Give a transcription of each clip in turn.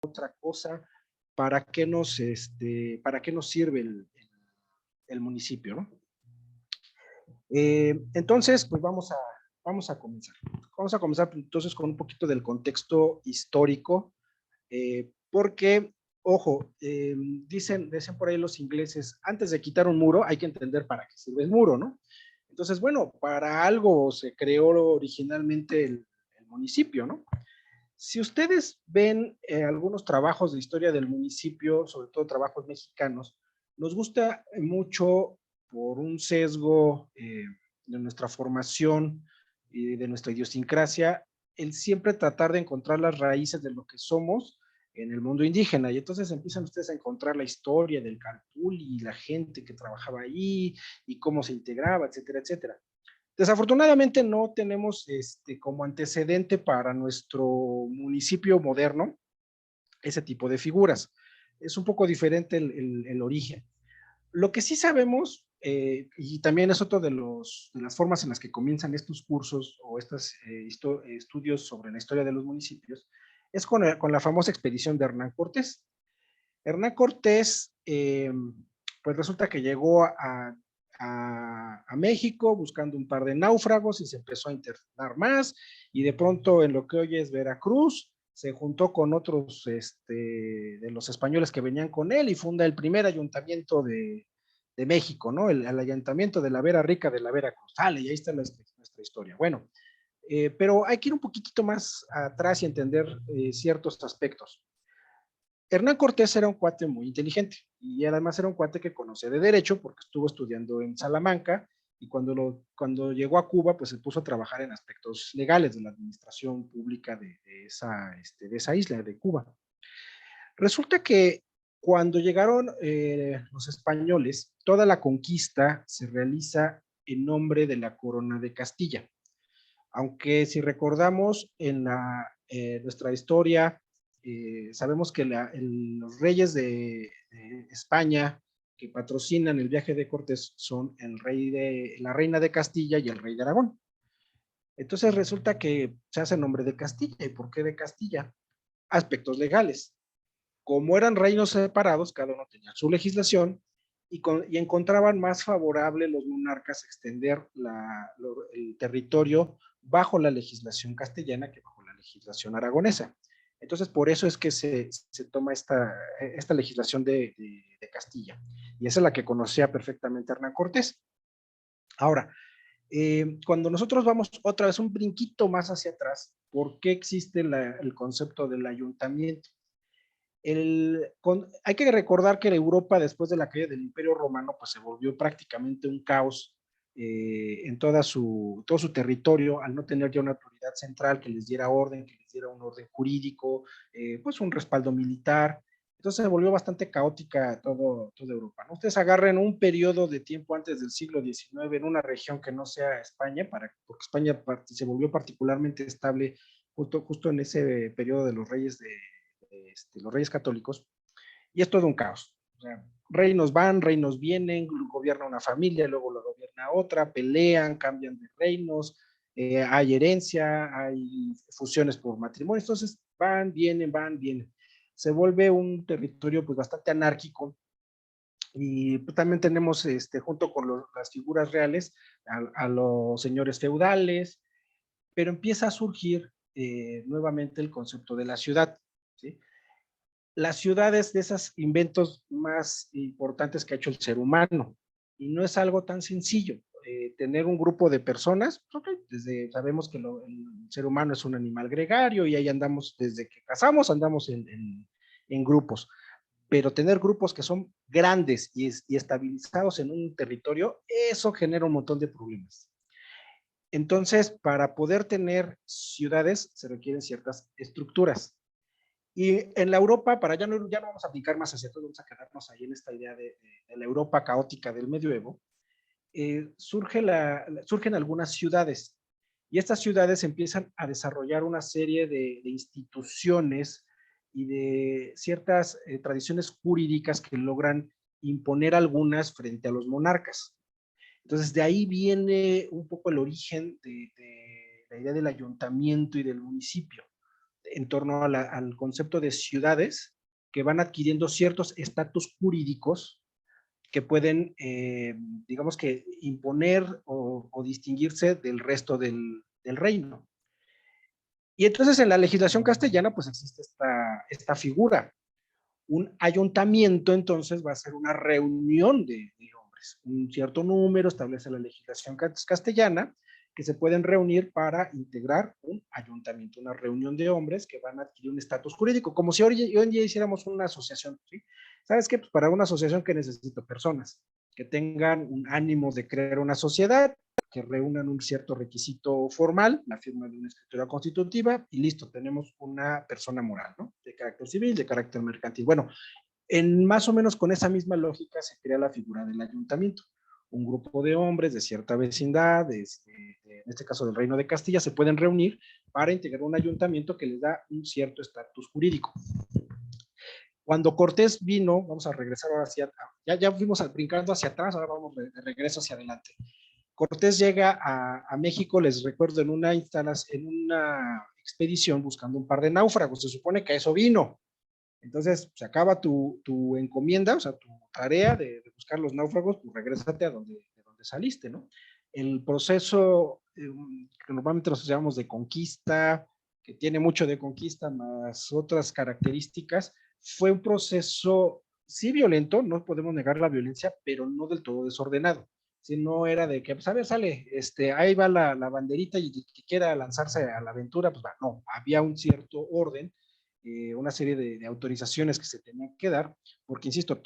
otra cosa, para qué nos sirve el municipio, ¿no? Entonces, pues vamos a comenzar. Vamos a comenzar entonces con un poquito del contexto histórico, porque, ojo, dicen por ahí los ingleses, antes de quitar un muro hay que entender para qué sirve el muro, ¿no? Entonces, bueno, para algo se creó originalmente el municipio, ¿no? Si ustedes ven algunos trabajos de historia del municipio, sobre todo trabajos mexicanos, nos gusta mucho por un sesgo de nuestra formación y de nuestra idiosincrasia, el siempre tratar de encontrar las raíces de lo que somos en el mundo indígena. Y entonces empiezan ustedes a encontrar la historia del Calpulli y la gente que trabajaba ahí y cómo se integraba, etcétera, etcétera. Desafortunadamente no tenemos como antecedente para nuestro municipio moderno ese tipo de figuras. Es un poco diferente el origen. Lo que sí sabemos, y también es otro de las formas en las que comienzan estos cursos o estos estudios sobre la historia de los municipios, es con la famosa expedición de Hernán Cortés. Hernán Cortés, pues resulta que llegó a México buscando un par de náufragos y se empezó a internar más, y de pronto en lo que hoy es Veracruz, se juntó con otros de los españoles que venían con él y funda el primer ayuntamiento de México, ¿no? El ayuntamiento de la Vera Rica de la Veracruz. Sale, y ahí está nuestra historia. Bueno, pero hay que ir un poquitito más atrás y entender ciertos aspectos. Hernán Cortés era un cuate muy inteligente y además era un cuate que conocía de derecho porque estuvo estudiando en Salamanca, y cuando llegó a Cuba pues se puso a trabajar en aspectos legales de la administración pública de esa isla de Cuba. Resulta que cuando llegaron los españoles, toda la conquista se realiza en nombre de la corona de Castilla, aunque si recordamos en nuestra historia, sabemos que los reyes de España que patrocinan el viaje de Cortés son la reina de Castilla y el rey de Aragón. Entonces resulta que se hace nombre de Castilla. ¿Y por qué de Castilla? Aspectos legales. Como eran reinos separados, cada uno tenía su legislación, y encontraban más favorable los monarcas extender el territorio bajo la legislación castellana que bajo la legislación aragonesa. Entonces, por eso es que se toma esta legislación de Castilla, y esa es la que conocía perfectamente Hernán Cortés. Ahora, cuando nosotros vamos otra vez un brinquito más hacia atrás, ¿por qué existe el concepto del ayuntamiento? Hay que recordar que Europa, después de la caída del Imperio Romano, pues se volvió prácticamente un caos en todo su territorio, al no tener ya una autoridad central que les diera orden, que les diera un orden jurídico, pues un respaldo militar. Entonces se volvió bastante caótica toda Europa, ¿no? Ustedes agarren un periodo de tiempo antes del siglo XIX en una región que no sea España, porque España se volvió particularmente estable justo en ese periodo de los reyes católicos, y es todo un caos. O sea, reinos van, reinos vienen, gobierna una familia, luego lo gobierna otra, pelean, cambian de reinos, hay herencia, hay fusiones por matrimonio, entonces van, vienen, van, vienen. Se vuelve un territorio pues bastante anárquico, y pues, también tenemos junto con las figuras reales a los señores feudales, pero empieza a surgir nuevamente el concepto de la ciudad, ¿sí? La ciudad es de esos inventos más importantes que ha hecho el ser humano, y no es algo tan sencillo. Tener un grupo de personas, okay, sabemos que el ser humano es un animal gregario y ahí andamos desde que cazamos, andamos en grupos, pero tener grupos que son grandes y estabilizados en un territorio, eso genera un montón de problemas. Entonces, para poder tener ciudades se requieren ciertas estructuras. Y en la Europa, ya no vamos a aplicar más hacia todo, vamos a quedarnos ahí en esta idea de la Europa caótica del medioevo, surgen algunas ciudades, y estas ciudades empiezan a desarrollar una serie de instituciones y de ciertas tradiciones jurídicas que logran imponer algunas frente a los monarcas. Entonces, de ahí viene un poco el origen de la idea del ayuntamiento y del municipio. en torno a al concepto de ciudades que van adquiriendo ciertos estatus jurídicos que pueden, digamos que, imponer o distinguirse del resto del reino. Y entonces en la legislación castellana pues existe esta figura. Un ayuntamiento entonces va a ser una reunión de hombres. Un cierto número establece la legislación castellana que se pueden reunir para integrar un ayuntamiento, una reunión de hombres que van a adquirir un estatus jurídico, como si hoy en día hiciéramos una asociación, ¿sí? ¿Sabes qué? Pues para una asociación que necesito personas que tengan un ánimo de crear una sociedad, que reúnan un cierto requisito formal, la firma de una escritura constitutiva, y listo, tenemos una persona moral, ¿no? De carácter civil, de carácter mercantil. Bueno, en más o menos con esa misma lógica se crea la figura del ayuntamiento. Un grupo de hombres de cierta vecindad, en este caso del Reino de Castilla, se pueden reunir para integrar un ayuntamiento que les da un cierto estatus jurídico. Cuando Cortés vino, vamos a regresar ahora ya fuimos brincando hacia atrás, ahora vamos de regreso hacia adelante. Cortés llega a México, les recuerdo, en una expedición buscando un par de náufragos. Se supone que a eso vino. Entonces, se acaba tu encomienda, o sea, tu tarea de buscar los náufragos, pues regrésate de donde saliste, ¿no? El proceso que normalmente los llamamos de conquista, que tiene mucho de conquista más otras características, fue un proceso, sí violento, no podemos negar la violencia, pero no del todo desordenado. Si no era de que, pues a ver, sale, ahí va la banderita y que quiera lanzarse a la aventura, pues va, no, había un cierto orden, una serie de autorizaciones que se tenían que dar, porque insisto,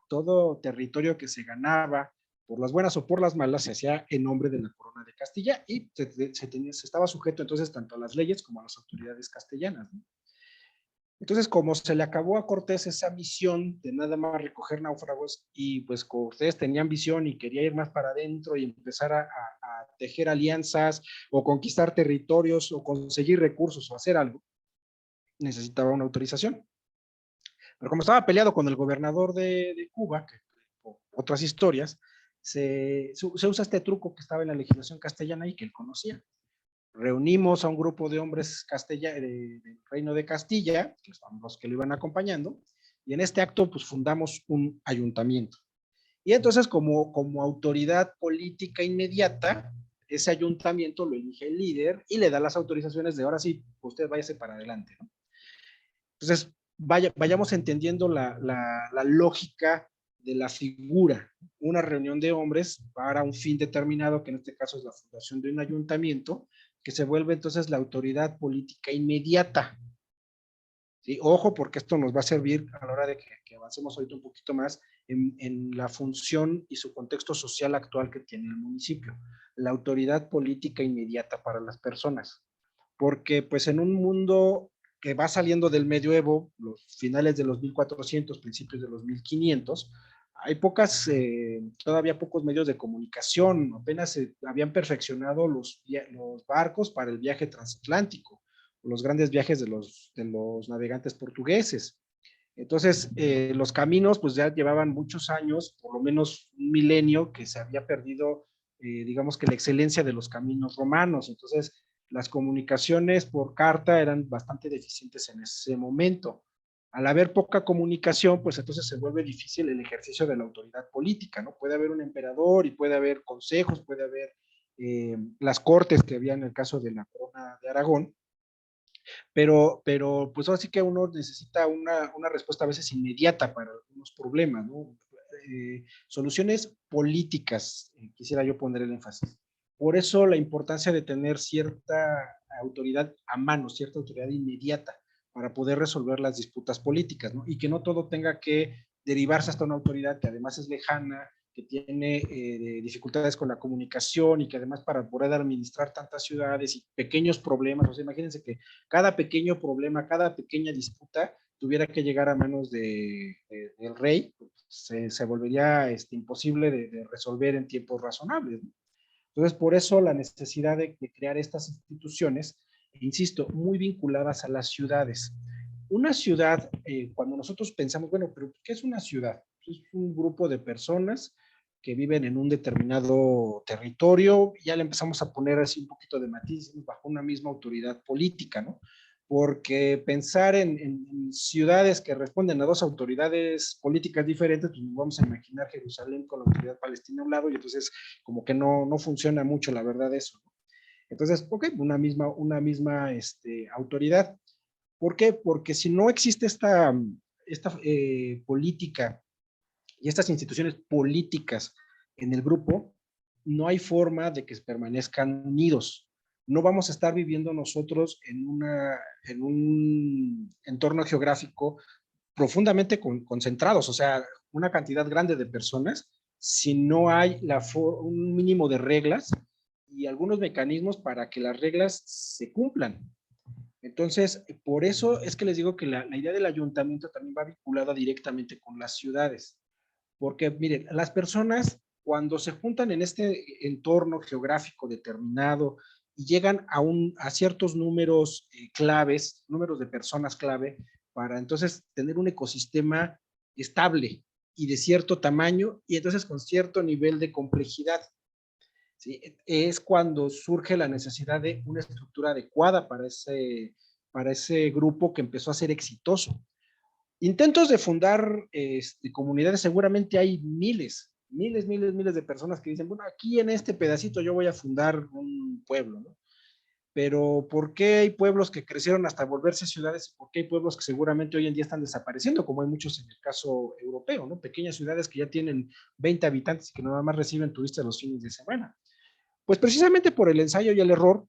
todo territorio que se ganaba, por las buenas o por las malas, se hacía en nombre de la corona de Castilla y se estaba sujeto entonces tanto a las leyes como a las autoridades castellanas, ¿no? Entonces, como se le acabó a Cortés esa misión de nada más recoger náufragos, y pues Cortés tenía ambición y quería ir más para adentro y empezar a tejer alianzas o conquistar territorios o conseguir recursos o hacer algo, necesitaba una autorización. Pero como estaba peleado con el gobernador de Cuba, que por otras historias, se usa este truco que estaba en la legislación castellana y que él conocía. Reunimos a un grupo de hombres del Reino de Castilla, que son los que lo iban acompañando, y en este acto pues fundamos un ayuntamiento. Y entonces como autoridad política inmediata, ese ayuntamiento lo elige el líder y le da las autorizaciones de ahora sí, usted váyase para adelante, ¿no? Entonces, vayamos entendiendo la lógica de la figura. Una reunión de hombres para un fin determinado, que en este caso es la fundación de un ayuntamiento, que se vuelve entonces la autoridad política inmediata. ¿Sí? Ojo, porque esto nos va a servir a la hora de que avancemos ahorita un poquito más en la función y su contexto social actual que tiene el municipio. La autoridad política inmediata para las personas. Porque pues en un mundo que va saliendo del medioevo, los finales de los 1400, principios de los 1500, hay todavía pocos medios de comunicación, apenas se habían perfeccionado los barcos para el viaje transatlántico, los grandes viajes de los navegantes portugueses. Entonces, los caminos pues ya llevaban muchos años, por lo menos un milenio, que se había perdido, digamos que la excelencia de los caminos romanos. Entonces, las comunicaciones por carta eran bastante deficientes en ese momento. Al haber poca comunicación, pues entonces se vuelve difícil el ejercicio de la autoridad política, ¿no? Puede haber un emperador y puede haber consejos, puede haber las cortes que había en el caso de la corona de Aragón, pero pues ahora sí que uno necesita una respuesta a veces inmediata para algunos problemas, ¿no? Soluciones políticas, quisiera yo poner el énfasis. Por eso la importancia de tener cierta autoridad a mano, cierta autoridad inmediata para poder resolver las disputas políticas, ¿no? Y que no todo tenga que derivarse hasta una autoridad que además es lejana, que tiene dificultades con la comunicación y que además para poder administrar tantas ciudades y pequeños problemas, o sea, imagínense que cada pequeño problema, cada pequeña disputa tuviera que llegar a manos del rey, se volvería imposible de resolver en tiempos razonables, ¿no? Entonces, por eso la necesidad de crear estas instituciones, insisto, muy vinculadas a las ciudades. Una ciudad, cuando nosotros pensamos, bueno, pero ¿qué es una ciudad? Es un grupo de personas que viven en un determinado territorio, ya le empezamos a poner así un poquito de matices bajo una misma autoridad política, ¿no? porque pensar en ciudades que responden a dos autoridades políticas diferentes, pues nos vamos a imaginar Jerusalén con la autoridad palestina a un lado, y entonces como que no funciona mucho, la verdad, eso, ¿no? Entonces, ok, una misma autoridad. ¿Por qué? Porque si no existe esta política y estas instituciones políticas en el grupo, no hay forma de que permanezcan unidos. No vamos a estar viviendo nosotros en un entorno geográfico profundamente concentrados, o sea, una cantidad grande de personas, si no hay un mínimo de reglas y algunos mecanismos para que las reglas se cumplan. Entonces, por eso es que les digo que la idea del ayuntamiento también va vinculada directamente con las ciudades. Porque, miren, las personas cuando se juntan en este entorno geográfico determinado y llegan a ciertos números claves, números de personas clave, para entonces tener un ecosistema estable y de cierto tamaño y entonces con cierto nivel de complejidad, ¿sí? Es cuando surge la necesidad de una estructura adecuada para ese grupo que empezó a ser exitoso. Intentos de fundar comunidades, seguramente hay miles de personas que dicen, bueno, aquí en este pedacito yo voy a fundar un pueblo, ¿no? Pero ¿por qué hay pueblos que crecieron hasta volverse ciudades y por qué hay pueblos que seguramente hoy en día están desapareciendo, como hay muchos en el caso europeo, ¿no? Pequeñas ciudades que ya tienen 20 habitantes y que nada más reciben turistas los fines de semana. Pues precisamente por el ensayo y el error,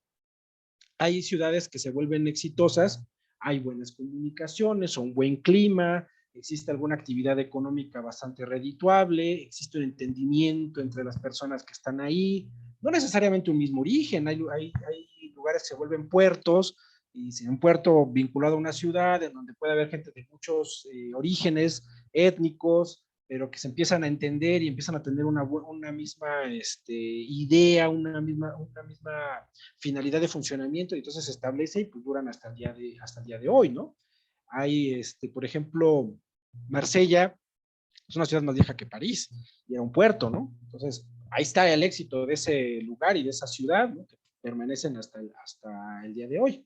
hay ciudades que se vuelven exitosas, hay buenas comunicaciones, un buen clima, existe alguna actividad económica bastante redituable, existe un entendimiento entre las personas que están ahí, no necesariamente un mismo origen, hay lugares que se vuelven puertos, y si un puerto vinculado a una ciudad, en donde puede haber gente de muchos orígenes étnicos, pero que se empiezan a entender y empiezan a tener una misma idea, una misma finalidad de funcionamiento, y entonces se establece y pues duran hasta el día de hoy, ¿no? Hay, por ejemplo, Marsella es una ciudad más vieja que París y era un puerto, ¿no? Entonces, ahí está el éxito de ese lugar y de esa ciudad, ¿no? Que permanecen hasta el día de hoy.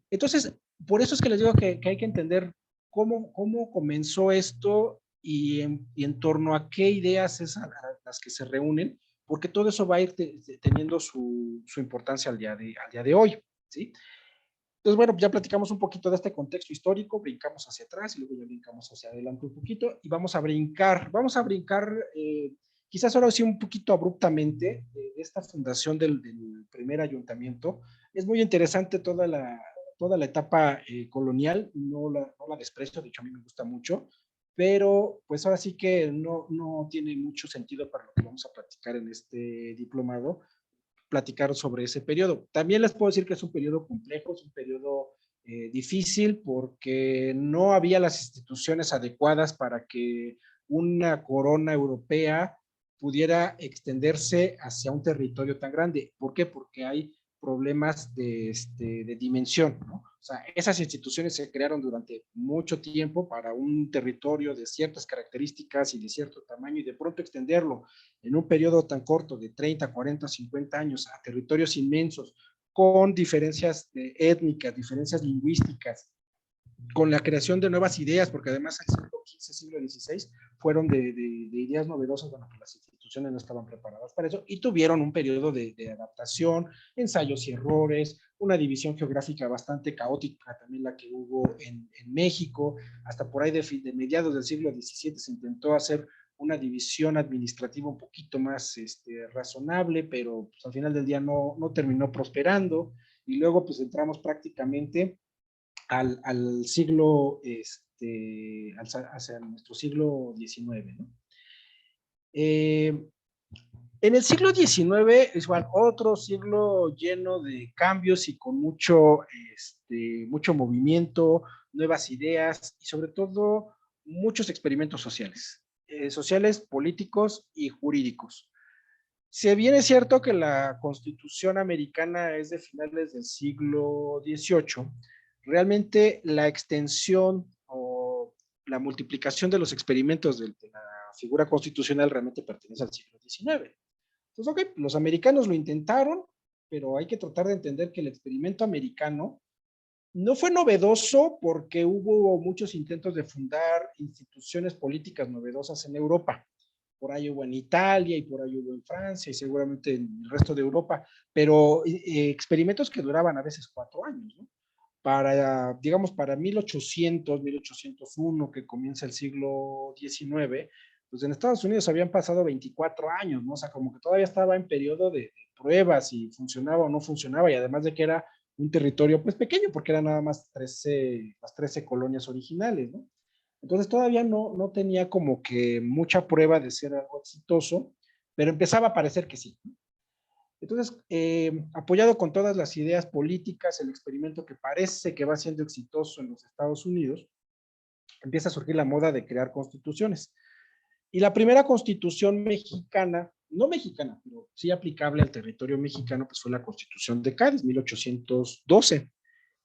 Entonces, por eso es que les digo que hay que entender cómo comenzó esto y en torno a qué ideas es a las que se reúnen, porque todo eso va a ir teniendo su importancia al día de hoy, ¿sí? Entonces, bueno, ya platicamos un poquito de este contexto histórico, brincamos hacia atrás y luego ya brincamos hacia adelante un poquito y vamos a brincar quizás ahora sí un poquito abruptamente de esta fundación del primer ayuntamiento. Es muy interesante toda la etapa colonial, no la desprecio, de hecho a mí me gusta mucho, pero pues ahora sí que no tiene mucho sentido para lo que vamos a platicar en este diplomado, platicar sobre ese periodo. También les puedo decir que es un periodo complejo, es un periodo difícil porque no había las instituciones adecuadas para que una corona europea pudiera extenderse hacia un territorio tan grande. ¿Por qué? Porque hay problemas de dimensión, ¿no? O sea, esas instituciones se crearon durante mucho tiempo para un territorio de ciertas características y de cierto tamaño, y de pronto extenderlo en un periodo tan corto de 30, 40, 50 años a territorios inmensos, con diferencias étnicas, diferencias lingüísticas, con la creación de nuevas ideas, porque además el siglo XV, siglo XVI fueron de ideas novedosas, bueno, pues las instituciones no estaban preparadas para eso y tuvieron un periodo de adaptación, ensayos y errores, una división geográfica bastante caótica, también la que hubo en México, hasta por ahí de mediados del siglo XVII se intentó hacer una división administrativa un poquito más razonable, pero pues, al final del día no terminó prosperando, y luego pues entramos prácticamente al siglo, hacia nuestro siglo XIX, ¿no? En el siglo XIX es igual otro siglo lleno de cambios y con mucho movimiento, nuevas ideas y sobre todo muchos experimentos sociales, políticos y jurídicos. Si bien es cierto que la Constitución americana es de finales del siglo XVIII, realmente la extensión o la multiplicación de los experimentos de la figura constitucional realmente pertenece al siglo XIX. Entonces, ok, los americanos lo intentaron, pero hay que tratar de entender que el experimento americano No fue novedoso porque hubo muchos intentos de fundar instituciones políticas novedosas en Europa. Por ahí hubo en Italia y por ahí hubo en Francia y seguramente en el resto de Europa, pero experimentos que duraban a veces 4 años, ¿no? Para, digamos, para 1800, 1801, que comienza el siglo XIX, pues en Estados Unidos habían pasado 24 años, ¿no? O sea, como que todavía estaba en periodo de pruebas si funcionaba o no funcionaba, y además de que era un territorio pues pequeño, porque eran nada más las 13 colonias originales, ¿no? Entonces todavía no tenía como que mucha prueba de ser algo exitoso, pero empezaba a parecer que sí. Entonces, apoyado con todas las ideas políticas, el experimento que parece que va siendo exitoso en los Estados Unidos, empieza a surgir la moda de crear constituciones. Y la primera constitución mexicana, no mexicana, pero sí aplicable al territorio mexicano, pues fue la Constitución de Cádiz, 1812.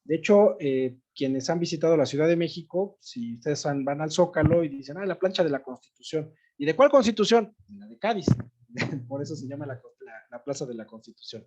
De hecho, quienes han visitado la Ciudad de México, si ustedes van al Zócalo y dicen, la plancha de la Constitución. ¿Y de cuál Constitución? La de Cádiz. Por eso se llama la Plaza de la Constitución.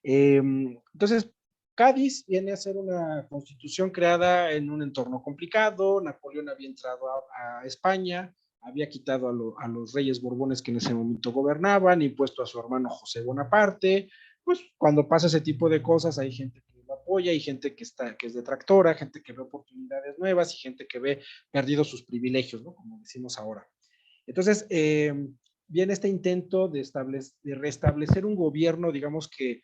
Entonces, Cádiz viene a ser una constitución creada en un entorno complicado. Napoleón había entrado a España, había quitado a los reyes borbones que en ese momento gobernaban, impuesto a su hermano José Bonaparte. Pues cuando pasa ese tipo de cosas, hay gente que lo apoya, hay gente que es detractora, gente que ve oportunidades nuevas y gente que ve perdidos sus privilegios, ¿no? Como decimos ahora. Entonces, viene este intento de restablecer un gobierno, digamos que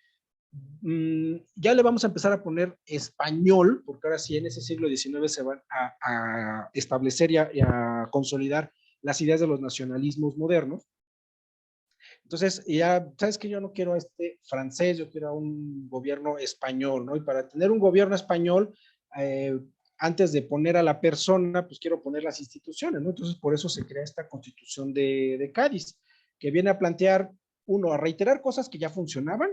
ya le vamos a empezar a poner español, porque ahora sí en ese siglo XIX se van a establecer y a consolidar las ideas de los nacionalismos modernos. Entonces, ya, ¿sabes qué? Yo no quiero francés, yo quiero un gobierno español, ¿no? Y para tener un gobierno español, eh, antes de poner a la persona, pues quiero poner las instituciones, ¿no? Entonces, por eso se crea esta Constitución de Cádiz, que viene a plantear, uno, a reiterar cosas que ya funcionaban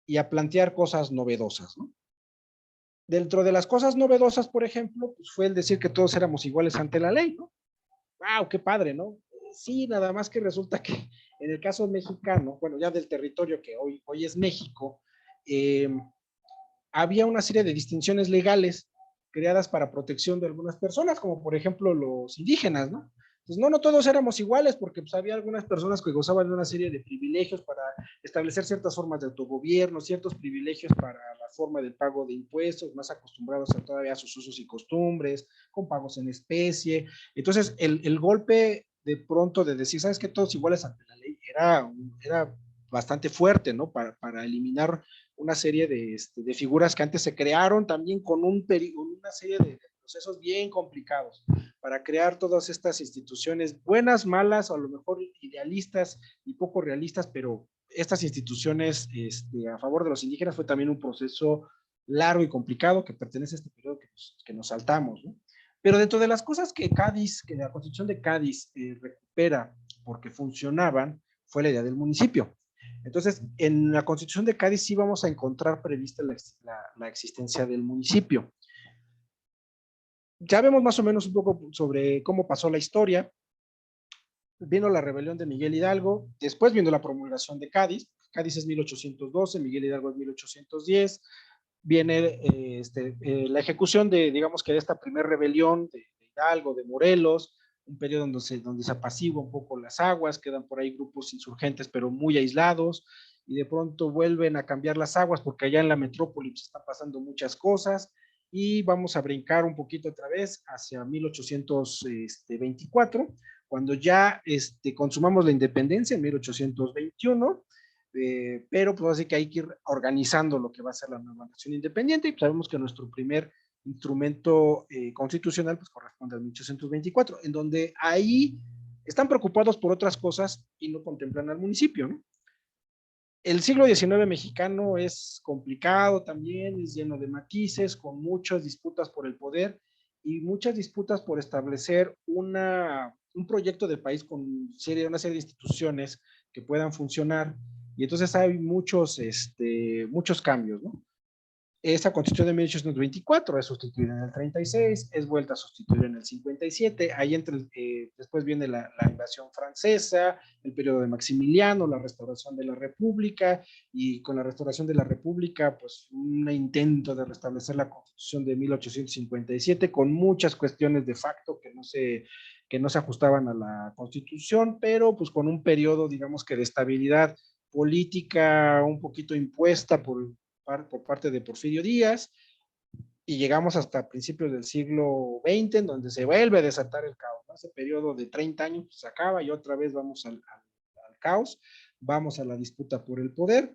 y a plantear cosas novedosas, ¿no? Dentro de las cosas novedosas, por ejemplo, pues fue el decir que todos éramos iguales ante la ley, ¿no? ¡Wow! ¡Qué padre!, ¿no? Sí, nada más que resulta que en el caso mexicano, bueno, ya del territorio que hoy es México, eh, había una serie de distinciones legales creadas para protección de algunas personas, como por ejemplo los indígenas, ¿no? Pues no todos éramos iguales, porque pues, había algunas personas que gozaban de una serie de privilegios para establecer ciertas formas de autogobierno, ciertos privilegios para la forma del pago de impuestos, más acostumbrados a todavía a sus usos y costumbres, con pagos en especie. Entonces, el golpe de pronto de decir, ¿sabes qué? Todos iguales ante la ley era bastante fuerte, ¿no? Para eliminar una serie de figuras que antes se crearon también con una serie de procesos bien complicados para crear todas estas instituciones buenas, malas, o a lo mejor idealistas y poco realistas, pero estas instituciones a favor de los indígenas fue también un proceso largo y complicado que pertenece a este periodo que nos saltamos, ¿no? Pero dentro de las cosas que la Constitución de Cádiz recupera porque funcionaban, fue la idea del municipio. Entonces, en la Constitución de Cádiz sí vamos a encontrar prevista la existencia del municipio. Ya vemos más o menos un poco sobre cómo pasó la historia. Vino la rebelión de Miguel Hidalgo, después vino la promulgación de Cádiz. Cádiz es 1812, Miguel Hidalgo es 1810. Viene la ejecución digamos que de esta primera rebelión de Hidalgo, de Morelos, un periodo donde se apacigua un poco las aguas, quedan por ahí grupos insurgentes, pero muy aislados, y de pronto vuelven a cambiar las aguas porque allá en la metrópoli se están pasando muchas cosas, y vamos a brincar un poquito otra vez hacia 1824, cuando ya consumamos la independencia en 1821, pero pues así que hay que ir organizando lo que va a ser la nueva nación independiente, y sabemos que nuestro primer instrumento constitucional pues corresponde al 1824, en donde ahí están preocupados por otras cosas y no contemplan al municipio, ¿no? El siglo XIX mexicano es complicado también, es lleno de matices, con muchas disputas por el poder y muchas disputas por establecer un proyecto de país con una serie de instituciones que puedan funcionar. Y entonces hay muchos cambios, ¿no? Esta constitución de 1824 es sustituida en el 36, es vuelta a sustituir en el 57, ahí entre, después viene la invasión francesa, el periodo de Maximiliano, la restauración de la República, y con la restauración de la República, pues un intento de restablecer la constitución de 1857 con muchas cuestiones de facto que no se ajustaban a la constitución, pero pues con un periodo, digamos que de estabilidad política un poquito impuesta por parte de Porfirio Díaz, y llegamos hasta principios del siglo XX, en donde se vuelve a desatar el caos, ¿no? Ese periodo de 30 años pues, se acaba y otra vez vamos al caos, vamos a la disputa por el poder,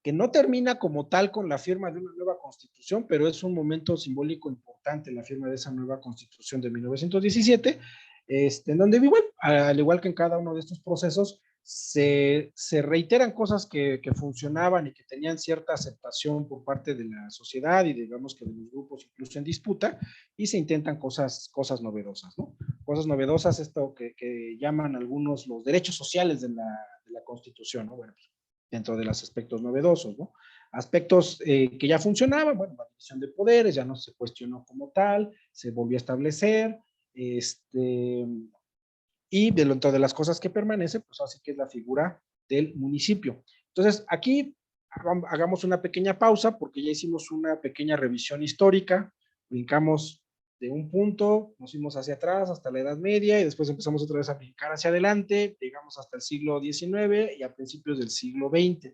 que no termina como tal con la firma de una nueva constitución, pero es un momento simbólico importante la firma de esa nueva constitución de 1917, en donde igual, al igual que en cada uno de estos procesos, se reiteran cosas que funcionaban y que tenían cierta aceptación por parte de la sociedad y digamos que de los grupos incluso en disputa, y se intentan cosas novedosas, ¿no? Cosas novedosas, esto que llaman algunos los derechos sociales de la Constitución, ¿no? Bueno, pues, dentro de los aspectos novedosos, ¿no? Aspectos que ya funcionaban, bueno, la división de poderes ya no se cuestionó como tal, se volvió a establecer, y dentro de las cosas que permanecen, pues así que es la figura del municipio. Entonces, aquí hagamos una pequeña pausa porque ya hicimos una pequeña revisión histórica, brincamos de un punto, nos fuimos hacia atrás hasta la Edad Media y después empezamos otra vez a brincar hacia adelante, llegamos hasta el siglo XIX y a principios del siglo XX.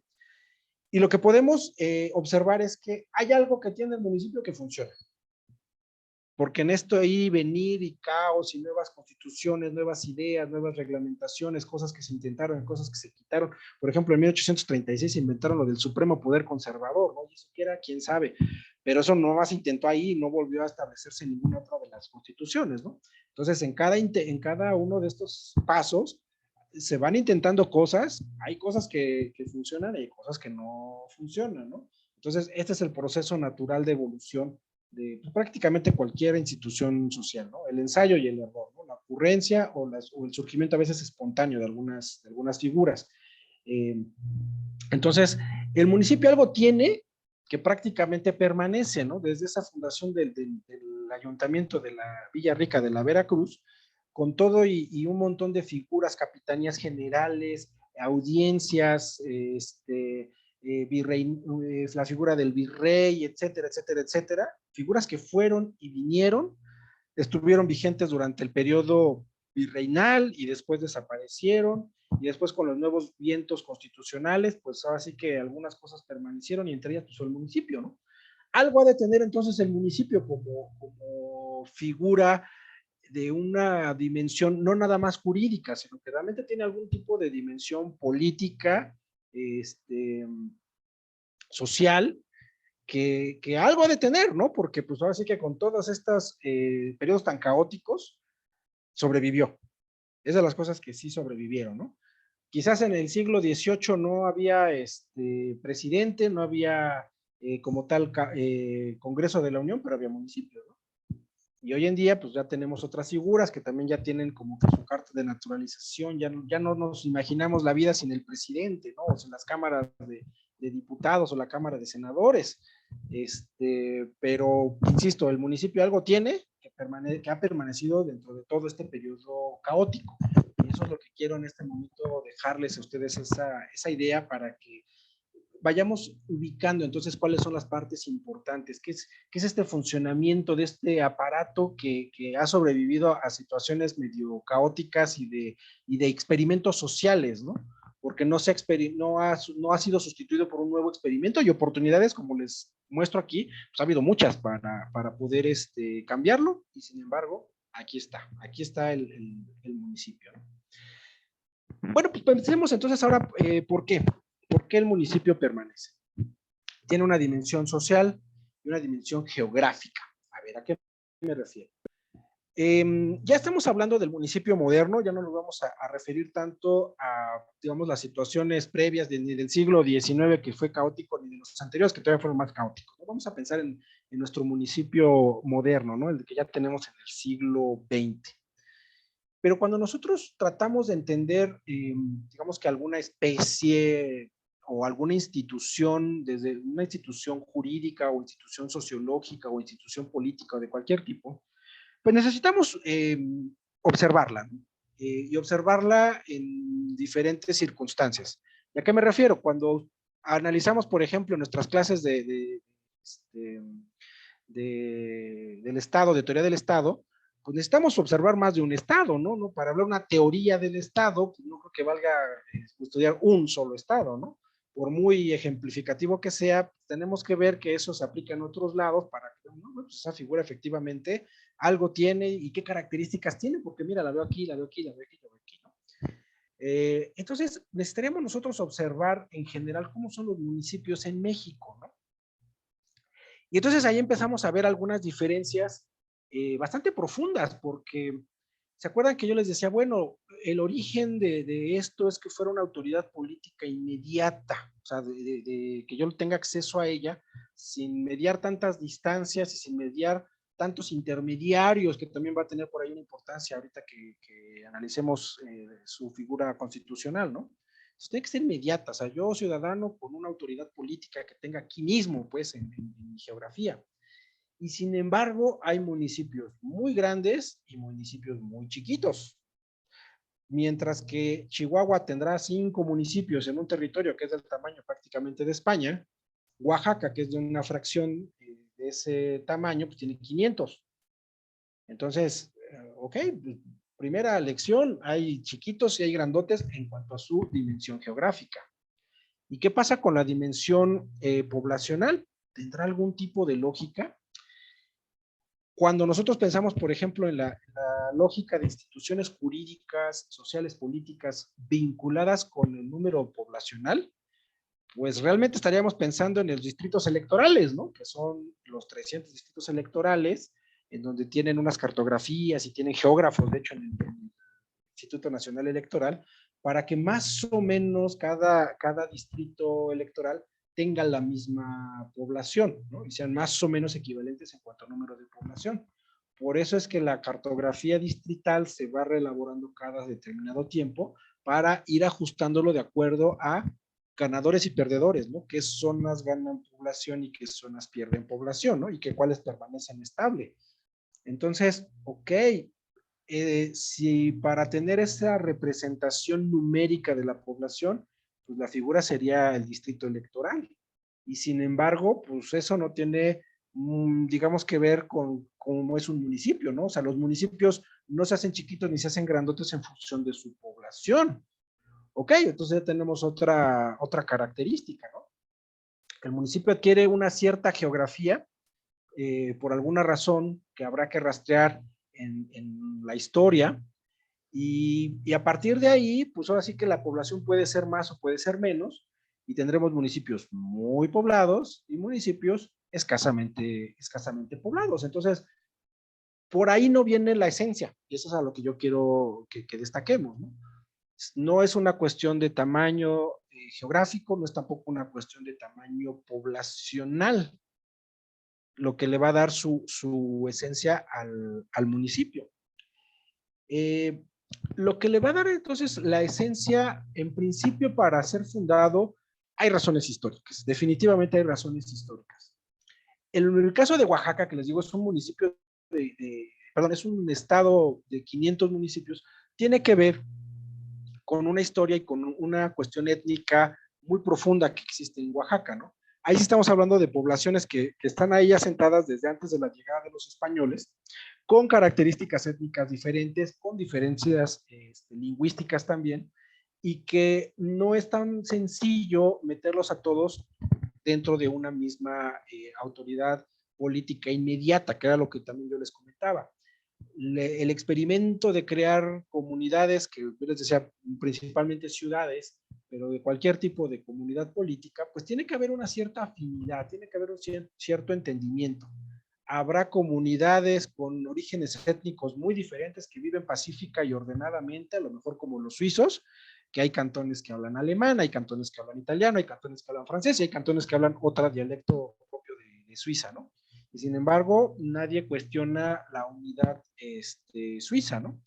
Y lo que podemos observar es que hay algo que tiene el municipio que funciona. Porque en esto ahí venir y caos y nuevas constituciones, nuevas ideas, nuevas reglamentaciones, cosas que se intentaron, cosas que se quitaron. Por ejemplo, en 1836 se inventaron lo del Supremo Poder Conservador, ¿no? Y eso que era, quién sabe. Pero eso no más se intentó ahí y no volvió a establecerse en ninguna otra de las constituciones, ¿no? Entonces, en cada uno de estos pasos se van intentando cosas, hay cosas que funcionan y hay cosas que no funcionan, ¿no? Entonces, este es el proceso natural de evolución de pues, prácticamente cualquier institución social, ¿no? El ensayo y el error, ¿no? La ocurrencia o el surgimiento a veces espontáneo de algunas figuras. Eh, entonces, el municipio algo tiene que prácticamente permanece, ¿no? Desde esa fundación del ayuntamiento de la Villa Rica de la Veracruz, con todo y un montón de figuras, capitanías generales, audiencias, virrey, la figura del virrey, etcétera, etcétera, etcétera, figuras que fueron y vinieron, estuvieron vigentes durante el periodo virreinal y después desaparecieron, y después con los nuevos vientos constitucionales, pues ahora sí que algunas cosas permanecieron y entre ellas pues el municipio, ¿no? Algo ha de tener entonces el municipio como figura de una dimensión no nada más jurídica, sino que realmente tiene algún tipo de dimensión política, social, que algo ha de tener, ¿no? Porque pues ahora sí que con todos estos periodos tan caóticos, sobrevivió. Es de las cosas que sí sobrevivieron, ¿no? Quizás en el siglo XVIII no había presidente, no había como tal Congreso de la Unión, pero había municipios, ¿no? Y hoy en día, pues ya tenemos otras figuras que también ya tienen como que su carta de naturalización, ya no nos imaginamos la vida sin el presidente, ¿no? O sin las cámaras de diputados o la Cámara de Senadores. Pero, insisto, el municipio algo tiene que ha permanecido dentro de todo este periodo caótico. Y eso es lo que quiero en este momento dejarles a ustedes esa idea para que vayamos ubicando entonces cuáles son las partes importantes, qué es este funcionamiento de este aparato que ha sobrevivido a situaciones medio caóticas y de experimentos sociales, ¿no? Porque no ha sido sustituido por un nuevo experimento y oportunidades, como les muestro aquí, pues ha habido muchas para poder cambiarlo y sin embargo, aquí está el municipio, ¿no? Bueno, pues pensemos entonces ahora, ¿por qué? ¿Por qué el municipio permanece? Tiene una dimensión social y una dimensión geográfica. A ver, ¿a qué me refiero? Ya estamos hablando del municipio moderno, ya no nos vamos a referir tanto a, digamos, las situaciones previas ni del siglo XIX, que fue caótico, ni de los anteriores, que todavía fueron más caóticos. ¿No? Vamos a pensar en nuestro municipio moderno, ¿no? El que ya tenemos en el siglo XX. Pero cuando nosotros tratamos de entender, digamos que alguna especie o alguna institución, desde una institución jurídica o institución sociológica o institución política o de cualquier tipo, pues necesitamos observarla, ¿no? Y observarla en diferentes circunstancias. ¿Y a qué me refiero? Cuando analizamos, por ejemplo, nuestras clases este, del Estado, de teoría del Estado, pues necesitamos observar más de un Estado, ¿no? ¿No? Para hablar una teoría del Estado, pues no creo que valga estudiar un solo Estado, ¿no? Por muy ejemplificativo que sea, tenemos que ver que eso se aplica en otros lados para que, ¿no? Pues esa figura efectivamente algo tiene y qué características tiene, porque mira, la veo aquí, la veo aquí, la veo aquí, la veo aquí, ¿no? Entonces, necesitaríamos nosotros observar en general cómo son los municipios en México, ¿no? Y entonces ahí empezamos a ver algunas diferencias bastante profundas, porque ¿se acuerdan que yo les decía, bueno, el origen de esto es que fuera una autoridad política inmediata, o sea, de que yo tenga acceso a ella sin mediar tantas distancias y sin mediar tantos intermediarios, que también va a tener por ahí una importancia ahorita que analicemos su figura constitucional, ¿no? Entonces, tiene que ser inmediata, o sea, yo ciudadano con una autoridad política que tenga aquí mismo, pues, en mi geografía. Y sin embargo, hay municipios muy grandes y municipios muy chiquitos. Mientras que Chihuahua tendrá 5 municipios en un territorio que es del tamaño prácticamente de España, Oaxaca, que es de una fracción de ese tamaño, pues tiene 500. Entonces, ok, primera lección, hay chiquitos y hay grandotes en cuanto a su dimensión geográfica. ¿Y qué pasa con la dimensión poblacional? ¿Tendrá algún tipo de lógica? Cuando nosotros pensamos, por ejemplo, en la lógica de instituciones jurídicas, sociales, políticas vinculadas con el número poblacional, pues realmente estaríamos pensando en los distritos electorales, ¿no? Que son los 300 distritos electorales, en donde tienen unas cartografías y tienen geógrafos, de hecho, en el Instituto Nacional Electoral, para que más o menos cada distrito electoral tenga la misma población, ¿no? Y sean más o menos equivalentes en cuanto a número de población. Por eso es que la cartografía distrital se va reelaborando cada determinado tiempo para ir ajustándolo de acuerdo a ganadores y perdedores, ¿no? ¿Qué zonas ganan población y qué zonas pierden población, ¿no? Y que cuáles permanecen estable. Entonces, ok, si para tener esa representación numérica de la población, pues la figura sería el distrito electoral. Y sin embargo, pues eso no tiene, digamos, que ver con cómo es un municipio, ¿no? O sea, los municipios no se hacen chiquitos ni se hacen grandotes en función de su población. Ok, entonces ya tenemos otra característica, ¿no? El municipio adquiere una cierta geografía por alguna razón que habrá que rastrear en la historia, y a partir de ahí, pues ahora sí que la población puede ser más o puede ser menos, y tendremos municipios muy poblados y municipios escasamente poblados. Entonces, por ahí no viene la esencia, y eso es a lo que yo quiero que destaquemos, ¿no? No es una cuestión de tamaño geográfico, no es tampoco una cuestión de tamaño poblacional, lo que le va a dar su esencia al municipio. Eh, lo que le va a dar entonces la esencia, en principio, para ser fundado, hay razones históricas, definitivamente hay razones históricas. En el caso de Oaxaca, que les digo, es un municipio perdón, es un estado de 500 municipios, tiene que ver con una historia y con una cuestión étnica muy profunda que existe en Oaxaca, ¿no? Ahí sí estamos hablando de poblaciones que están ahí asentadas desde antes de la llegada de los españoles, con características étnicas diferentes, con diferencias lingüísticas también, y que no es tan sencillo meterlos a todos dentro de una misma autoridad política inmediata, que era lo que también yo les comentaba. El experimento de crear comunidades, que yo les decía, principalmente ciudades, pero de cualquier tipo de comunidad política, pues tiene que haber una cierta afinidad, tiene que haber un cierto entendimiento. Habrá comunidades con orígenes étnicos muy diferentes que viven pacífica y ordenadamente, a lo mejor como los suizos, que hay cantones que hablan alemán, hay cantones que hablan italiano, hay cantones que hablan francés y hay cantones que hablan otro dialecto propio de Suiza, ¿no? Y sin embargo, nadie cuestiona la unidad suiza, ¿no?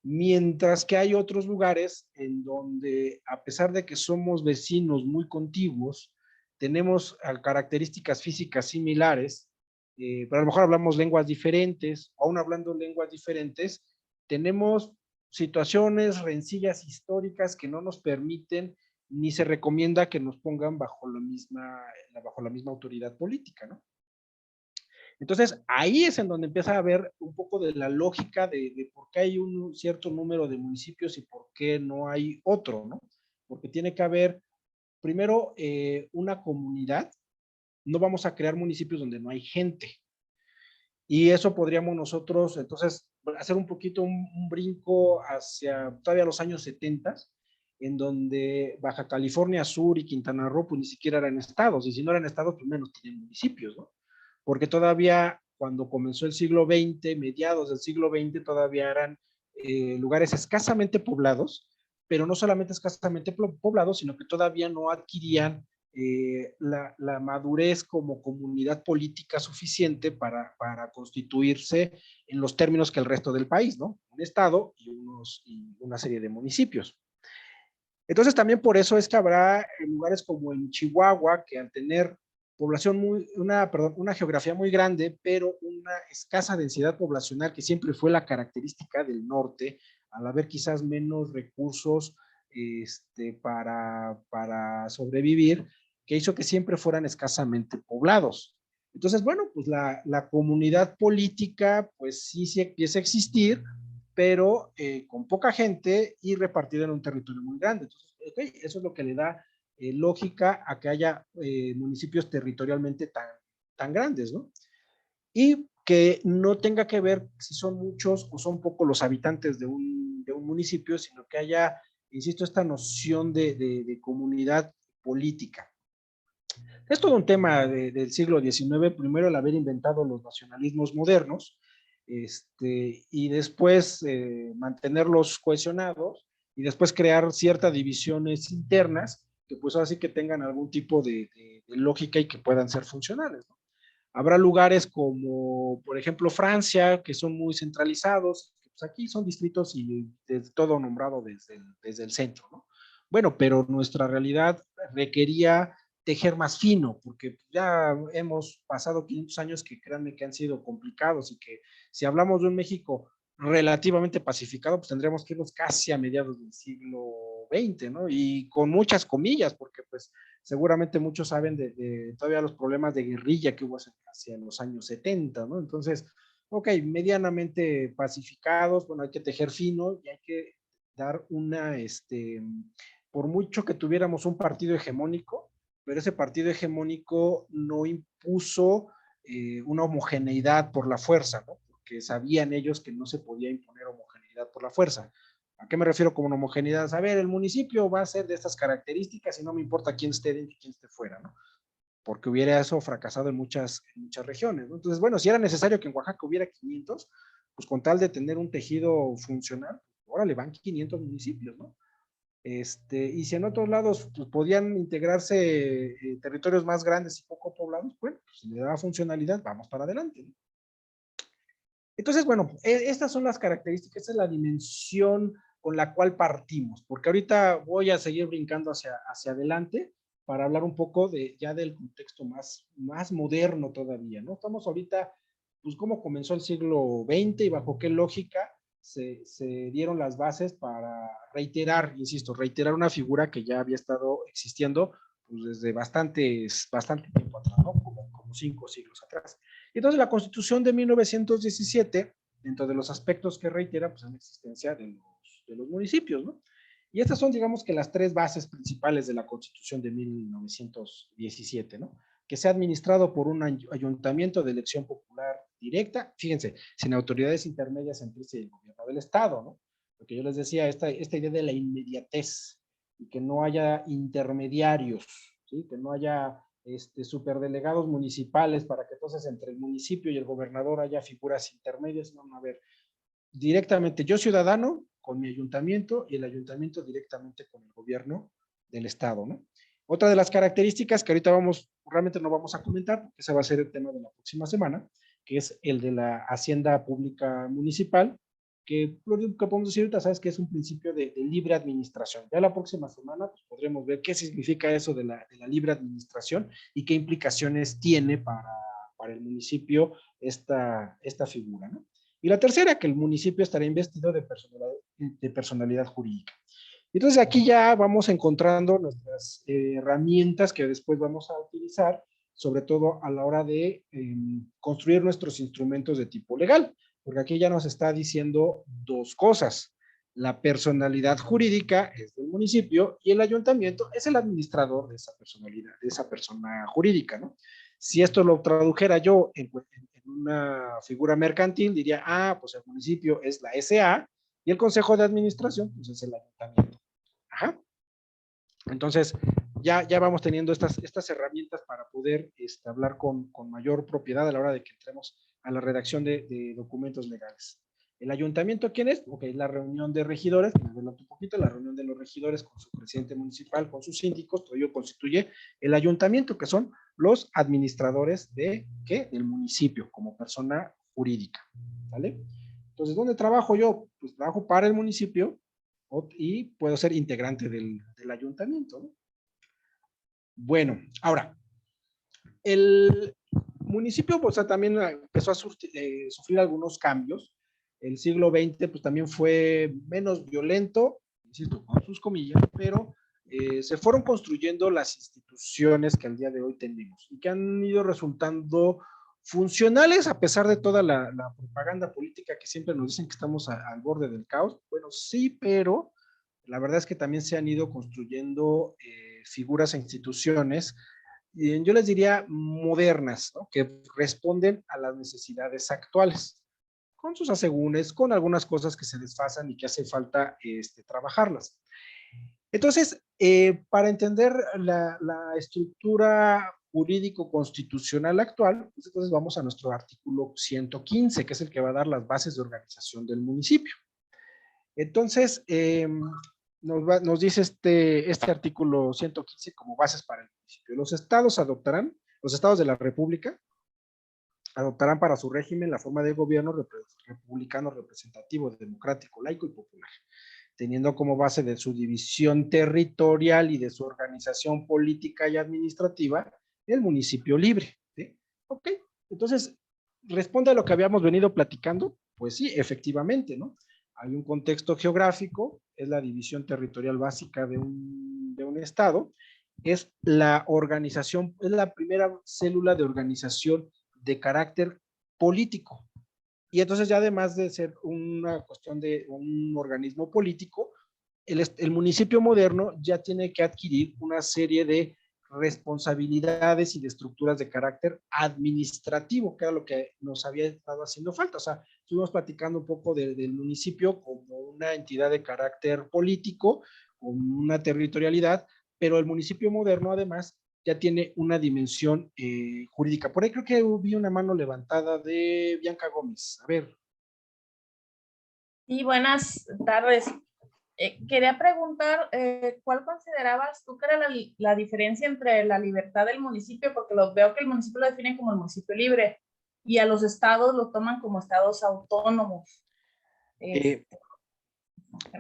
Mientras que hay otros lugares en donde, a pesar de que somos vecinos muy contiguos, tenemos características físicas similares, pero a lo mejor hablamos lenguas diferentes, o aún hablando lenguas diferentes, tenemos situaciones, rencillas históricas que no nos permiten ni se recomienda que nos pongan bajo la misma autoridad política, ¿no? Entonces, ahí es en donde empieza a haber un poco de la lógica de por qué hay un cierto número de municipios y por qué no hay otro, ¿no? Porque tiene que haber, primero, una comunidad. No vamos a crear municipios donde no hay gente. Y eso podríamos nosotros, entonces, hacer un poquito un brinco hacia todavía los años 70, en donde Baja California Sur y Quintana Roo, pues ni siquiera eran estados, y si no eran estados, pues menos tienen municipios, ¿no? Porque todavía cuando comenzó el siglo XX, mediados del siglo XX, todavía eran lugares escasamente poblados, pero no solamente escasamente poblados, sino que todavía no adquirían la madurez como comunidad política suficiente para constituirse en los términos que el resto del país, ¿no? Un estado y una serie de municipios. Entonces también por eso es que habrá lugares como en Chihuahua, que al tener población una geografía muy grande, pero una escasa densidad poblacional, que siempre fue la característica del norte, al haber quizás menos recursos para sobrevivir, que hizo que siempre fueran escasamente poblados. Entonces, bueno, pues la comunidad política, pues sí empieza a existir, pero con poca gente y repartida en un territorio muy grande. Entonces, okay, eso es lo que le da lógica a que haya municipios territorialmente tan grandes, ¿no? Y que no tenga que ver si son muchos o son pocos los habitantes de un municipio, sino que haya, insisto, esta noción de comunidad política. Es todo un tema del siglo XIX, primero el haber inventado los nacionalismos modernos, y después mantenerlos cohesionados, y después crear ciertas divisiones internas que pues así que tengan algún tipo de lógica y que puedan ser funcionales, ¿no? Habrá lugares como, por ejemplo, Francia, que son muy centralizados, pues aquí son distritos y todo nombrado desde el centro, ¿no? Bueno, pero nuestra realidad requería tejer más fino, porque ya hemos pasado 500 años que créanme que han sido complicados y que si hablamos de un México relativamente pacificado, pues tendríamos que irnos casi a mediados del siglo XX, ¿no? Y con muchas comillas, porque pues seguramente muchos saben de todavía los problemas de guerrilla que hubo hacia los años 70, ¿no? Entonces, ok, medianamente pacificados, bueno, hay que tejer fino y hay que dar por mucho que tuviéramos un partido hegemónico, pero ese partido hegemónico no impuso una homogeneidad por la fuerza, ¿no? Porque sabían ellos que no se podía imponer homogeneidad por la fuerza. ¿A qué me refiero con homogeneidad? A ver, el municipio va a ser de estas características y no me importa quién esté dentro y quién esté fuera, ¿no? Porque hubiera eso fracasado en muchas regiones, ¿no? Entonces, bueno, si era necesario que en Oaxaca hubiera 500, pues con tal de tener un tejido funcional, ahora le van 500 municipios, ¿no? Y si en otros lados pues, podían integrarse territorios más grandes y poco poblados, bueno, pues si le da funcionalidad, vamos para adelante, ¿no? Entonces, bueno, estas son las características, esta es la dimensión con la cual partimos, porque ahorita voy a seguir brincando hacia adelante para hablar un poco ya del contexto más moderno todavía, ¿no? Estamos ahorita, pues, cómo comenzó el siglo XX y bajo qué lógica se dieron las bases para reiterar, insisto, reiterar una figura que ya había estado existiendo pues, desde bastante tiempo atrás, ¿no? Como 5 siglos atrás. Entonces, la Constitución de 1917, dentro de los aspectos que reitera, pues es la existencia de los municipios, ¿no? Y estas son, digamos que las tres bases principales de la Constitución de 1917, ¿no? Que sea administrado por un ayuntamiento de elección popular directa, fíjense, sin autoridades intermedias entre el gobierno del Estado, ¿no? Porque yo les decía, esta idea de la inmediatez y que no haya intermediarios, ¿sí? Que no haya superdelegados municipales para que entonces entre el municipio y el gobernador haya figuras intermedias. No, a ver, directamente yo ciudadano con mi ayuntamiento y el ayuntamiento directamente con el gobierno del estado, ¿no? Otra de las características que ahorita realmente no vamos a comentar, porque ese va a ser el tema de la próxima semana, que es el de la hacienda pública municipal, que lo único que podemos decir ahorita, sabes que es un principio de libre administración. Ya la próxima semana pues, podremos ver qué significa eso de la libre administración y qué implicaciones tiene para el municipio esta figura, ¿no? Y la tercera, que el municipio estará investido de personalidad jurídica. Entonces aquí ya vamos encontrando nuestras herramientas que después vamos a utilizar, sobre todo a la hora de construir nuestros instrumentos de tipo legal, porque aquí ya nos está diciendo dos cosas. La personalidad jurídica es del municipio y el ayuntamiento es el administrador de esa personalidad, de esa persona jurídica, ¿no? Si esto lo tradujera yo en una figura mercantil, diría, pues el municipio es la SA y el consejo de administración, pues es el ayuntamiento. Ajá. Entonces, ya vamos teniendo estas herramientas para poder hablar con mayor propiedad a la hora de que entremos a la redacción de documentos legales. ¿El ayuntamiento quién es? Ok, la reunión de regidores, me adelanto un poquito, la reunión de los regidores con su presidente municipal, con sus síndicos, todo ello constituye el ayuntamiento, que son los administradores del municipio, como persona jurídica, ¿vale? Entonces, ¿dónde trabajo yo? Pues trabajo para el municipio, y puedo ser integrante del ayuntamiento, ¿no? Bueno, ahora, el municipio pues, también empezó a sufrir algunos cambios. El siglo XX pues, también fue menos violento, insisto, con sus comillas, pero se fueron construyendo las instituciones que al día de hoy tenemos y que han ido resultando funcionales a pesar de toda la propaganda política que siempre nos dicen que estamos al borde del caos. Bueno, sí, pero la verdad es que también se han ido construyendo figuras e instituciones, yo les diría modernas, ¿no? Que responden a las necesidades actuales, con sus asegúnes, con algunas cosas que se desfasan y que hace falta trabajarlas. Entonces, para entender la estructura jurídico-constitucional actual, pues entonces vamos a nuestro artículo 115, que es el que va a dar las bases de organización del municipio. Entonces, nos dice este artículo 115 como bases para el municipio. Los estados de la República adoptarán para su régimen la forma de gobierno republicano representativo, democrático, laico y popular, teniendo como base de su división territorial y de su organización política y administrativa el municipio libre. ¿Sí? Ok, entonces, responde a lo que habíamos venido platicando. Pues sí, efectivamente, ¿no? Hay un contexto geográfico, es la división territorial básica de un estado, es la organización, es la primera célula de organización de carácter político. Y entonces ya además de ser una cuestión de un organismo político, el municipio moderno ya tiene que adquirir una serie de responsabilidades y de estructuras de carácter administrativo, que era lo que nos había estado haciendo falta. O sea, estuvimos platicando un poco del municipio como una entidad de carácter político, con una territorialidad, pero el municipio moderno además ya tiene una dimensión jurídica. Por ahí creo que vi una mano levantada de Bianca Gómez. A ver. Sí, buenas tardes. Quería preguntar, ¿cuál considerabas tú que era la diferencia entre la libertad del municipio? Porque veo que el municipio lo define como el municipio libre y a los estados lo toman como estados autónomos.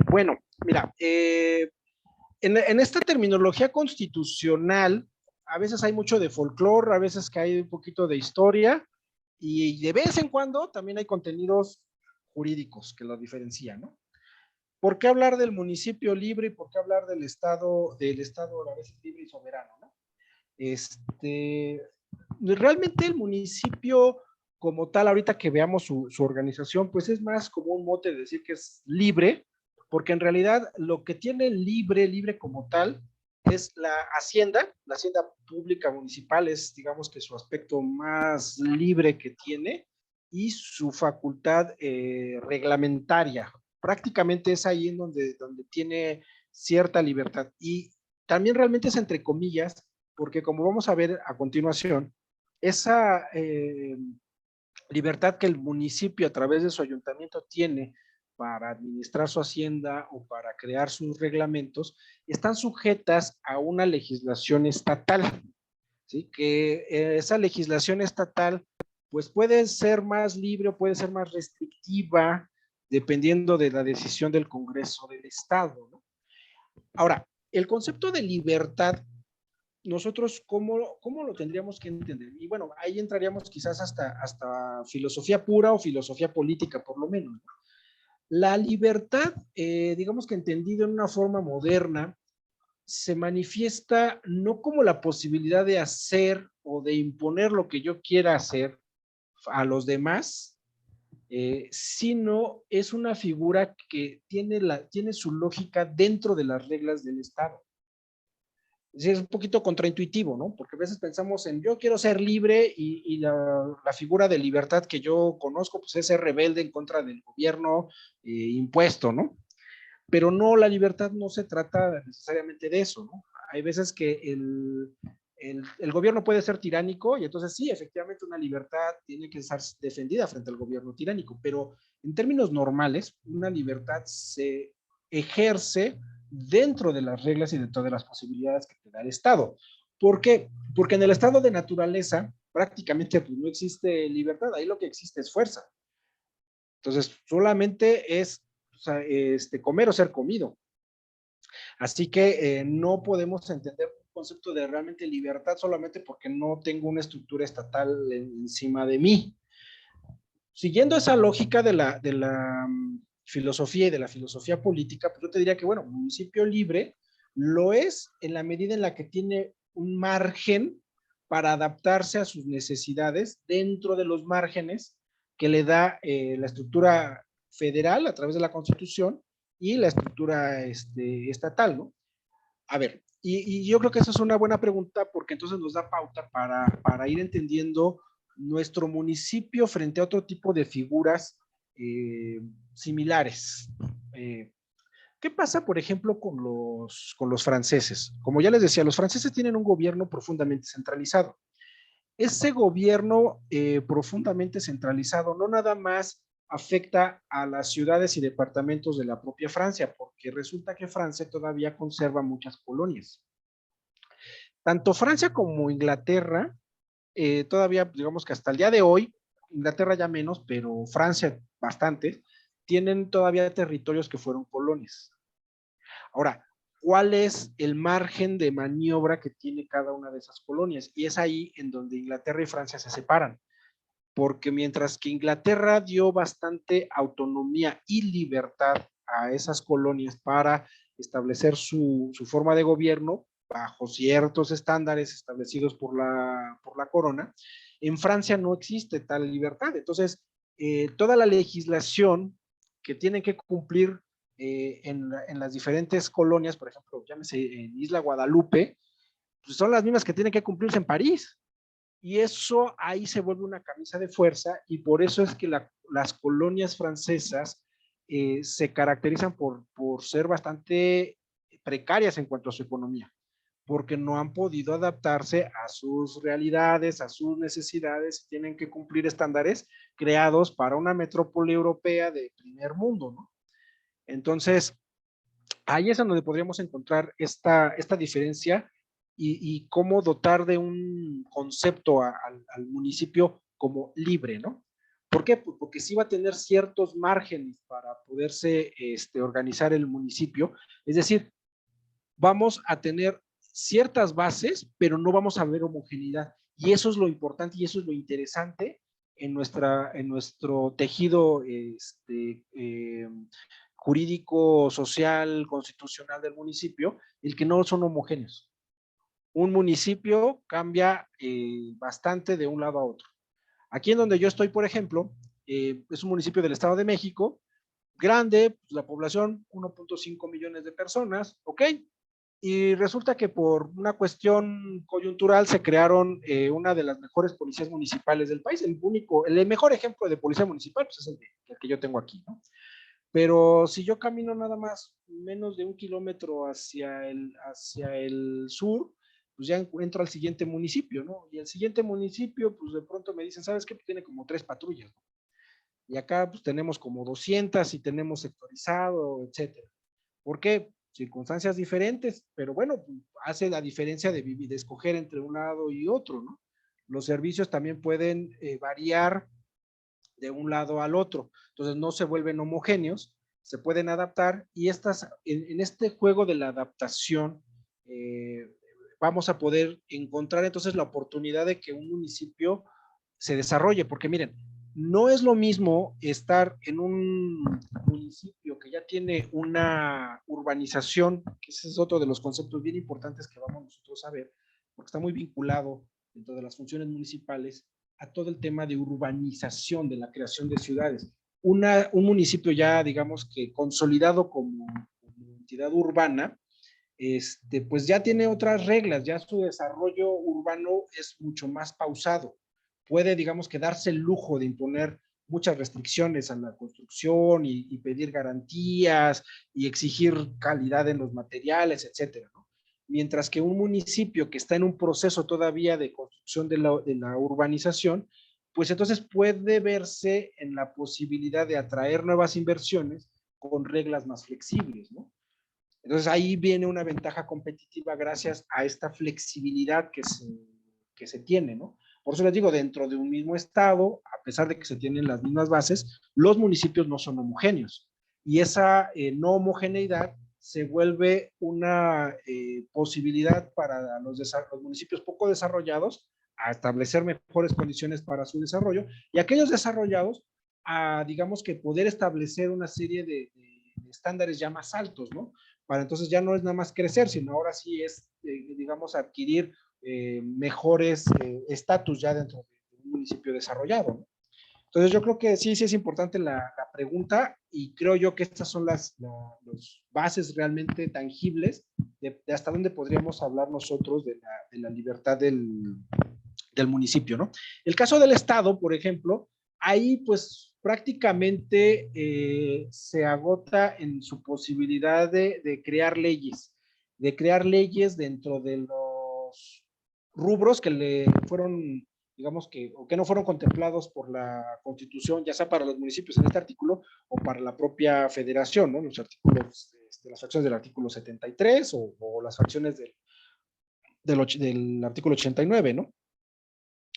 Bueno, mira, en esta terminología constitucional, a veces hay mucho de folclore, a veces que hay un poquito de historia, y de vez en cuando también hay contenidos jurídicos que lo diferencian, ¿no? ¿Por qué hablar del municipio libre y por qué hablar del estado a veces libre y soberano, ¿no? Realmente el municipio como tal, ahorita que veamos su organización, pues es más como un mote de decir que es libre, porque en realidad lo que tiene libre como tal, es la hacienda pública municipal, es digamos que su aspecto más libre que tiene, y su facultad reglamentaria. Prácticamente es ahí en donde tiene cierta libertad. Y también realmente es entre comillas, porque como vamos a ver a continuación, esa libertad que el municipio a través de su ayuntamiento tiene para administrar su hacienda o para crear sus reglamentos, están sujetas a una legislación estatal, ¿sí? Que esa legislación estatal pues puede ser más libre o puede ser más restrictiva dependiendo de la decisión del Congreso del Estado, ¿no? Ahora, el concepto de libertad, nosotros, ¿cómo lo tendríamos que entender? Y bueno, ahí entraríamos quizás hasta filosofía pura o filosofía política, por lo menos, ¿no? La libertad, digamos que entendido en una forma moderna, se manifiesta no como la posibilidad de hacer o de imponer lo que yo quiera hacer a los demás, sino es una figura que tiene su lógica dentro de las reglas del Estado. Es un poquito contraintuitivo, ¿no? Porque a veces pensamos en yo quiero ser libre y la figura de libertad que yo conozco pues es ser rebelde en contra del gobierno impuesto, ¿no? Pero no, la libertad no se trata necesariamente de eso, ¿no? Hay veces que el gobierno puede ser tiránico y entonces sí, efectivamente una libertad tiene que estar defendida frente al gobierno tiránico, pero en términos normales, una libertad se ejerce dentro de las reglas y dentro de las posibilidades que te da el Estado. ¿Por qué? Porque en el estado de naturaleza prácticamente pues, no existe libertad, ahí lo que existe es fuerza. Entonces, solamente es o sea, comer o ser comido. Así que no podemos entender un concepto de realmente libertad solamente porque no tengo una estructura estatal encima de mí. Siguiendo esa lógica de la filosofía y de la filosofía política, pues yo te diría que, bueno, un municipio libre lo es en la medida en la que tiene un margen para adaptarse a sus necesidades dentro de los márgenes que le da la estructura federal a través de la Constitución y la estructura estatal, ¿no? A ver, y yo creo que esa es una buena pregunta porque entonces nos da pauta para ir entendiendo nuestro municipio frente a otro tipo de figuras similares. ¿Qué pasa, por ejemplo, con los franceses? Como ya les decía, los franceses tienen un gobierno profundamente centralizado. Ese gobierno profundamente centralizado no nada más afecta a las ciudades y departamentos de la propia Francia, porque resulta que Francia todavía conserva muchas colonias. Tanto Francia como Inglaterra, todavía, digamos que hasta el día de hoy, Inglaterra ya menos, pero Francia bastante, tienen todavía territorios que fueron colonias. Ahora, ¿cuál es el margen de maniobra que tiene cada una de esas colonias? Y es ahí en donde Inglaterra y Francia se separan, porque mientras que Inglaterra dio bastante autonomía y libertad a esas colonias para establecer su forma de gobierno bajo ciertos estándares establecidos por la corona, en Francia no existe tal libertad. Entonces, toda la legislación que tienen que cumplir en las diferentes colonias, por ejemplo, llámese en Isla Guadalupe, pues son las mismas que tienen que cumplirse en París. Y eso ahí se vuelve una camisa de fuerza y por eso es que las colonias francesas se caracterizan por ser bastante precarias en cuanto a su economía, porque no han podido adaptarse a sus realidades, a sus necesidades, tienen que cumplir estándares creados para una metrópoli europea de primer mundo, ¿no? Entonces, ahí es donde podríamos encontrar esta diferencia y cómo dotar de un concepto al municipio como libre, ¿no? ¿Por qué? Pues porque sí va a tener ciertos márgenes para poderse organizar el municipio, es decir, vamos a tener ciertas bases, pero no vamos a ver homogeneidad. Y eso es lo importante y eso es lo interesante en nuestro tejido jurídico, social, constitucional del municipio, el que no son homogéneos. Un municipio cambia bastante de un lado a otro. Aquí en donde yo estoy, por ejemplo, es un municipio del Estado de México, grande, pues, la población 1.5 millones de personas, ¿ok? Y resulta que por una cuestión coyuntural se crearon una de las mejores policías municipales del país. El mejor ejemplo de policía municipal pues es el que yo tengo aquí, ¿no? Pero si yo camino nada más menos de 1 kilómetro hacia el sur, pues ya entro al siguiente municipio, ¿no? Y el siguiente municipio, pues de pronto me dicen, ¿sabes qué? Pues tiene como 3 patrullas, ¿no? Y acá pues tenemos como 200 y tenemos sectorizado, etcétera. ¿Por qué? Circunstancias diferentes, pero bueno, hace la diferencia de escoger entre un lado y otro, ¿no? Los servicios también pueden variar de un lado al otro. Entonces no se vuelven homogéneos, se pueden adaptar y en este juego de la adaptación vamos a poder encontrar entonces la oportunidad de que un municipio se desarrolle, porque miren, no es lo mismo estar en un municipio que ya tiene una urbanización, que ese es otro de los conceptos bien importantes que vamos nosotros a ver, porque está muy vinculado dentro de las funciones municipales a todo el tema de urbanización, de la creación de ciudades. Un municipio ya, digamos que consolidado como entidad urbana, pues ya tiene otras reglas, ya su desarrollo urbano es mucho más pausado. Puede, digamos, que darse el lujo de imponer muchas restricciones a la construcción y pedir garantías y exigir calidad en los materiales, etcétera, ¿no? Mientras que un municipio que está en un proceso todavía de construcción de la urbanización, pues entonces puede verse en la posibilidad de atraer nuevas inversiones con reglas más flexibles, ¿no? Entonces ahí viene una ventaja competitiva gracias a esta flexibilidad que se tiene, ¿no? Por eso les digo, dentro de un mismo estado, a pesar de que se tienen las mismas bases, los municipios no son homogéneos. Y esa no homogeneidad se vuelve una posibilidad para los municipios poco desarrollados a establecer mejores condiciones para su desarrollo y aquellos desarrollados a, digamos, que poder establecer una serie de estándares ya más altos, ¿no? Para entonces ya no es nada más crecer, sino ahora sí es, digamos, adquirir mejores estatus ya dentro de un municipio desarrollado, ¿no? Entonces yo creo que sí es importante la pregunta y creo yo que estas son las bases realmente tangibles de hasta dónde podríamos hablar nosotros de la libertad del municipio, ¿no? El caso del Estado, por ejemplo, ahí pues prácticamente se agota en su posibilidad de crear leyes dentro de los rubros que le fueron, digamos que, o que no fueron contemplados por la Constitución, ya sea para los municipios en este artículo o para la propia federación, ¿no? Los artículos, las fracciones del artículo 73 o las fracciones del artículo 89, ¿no?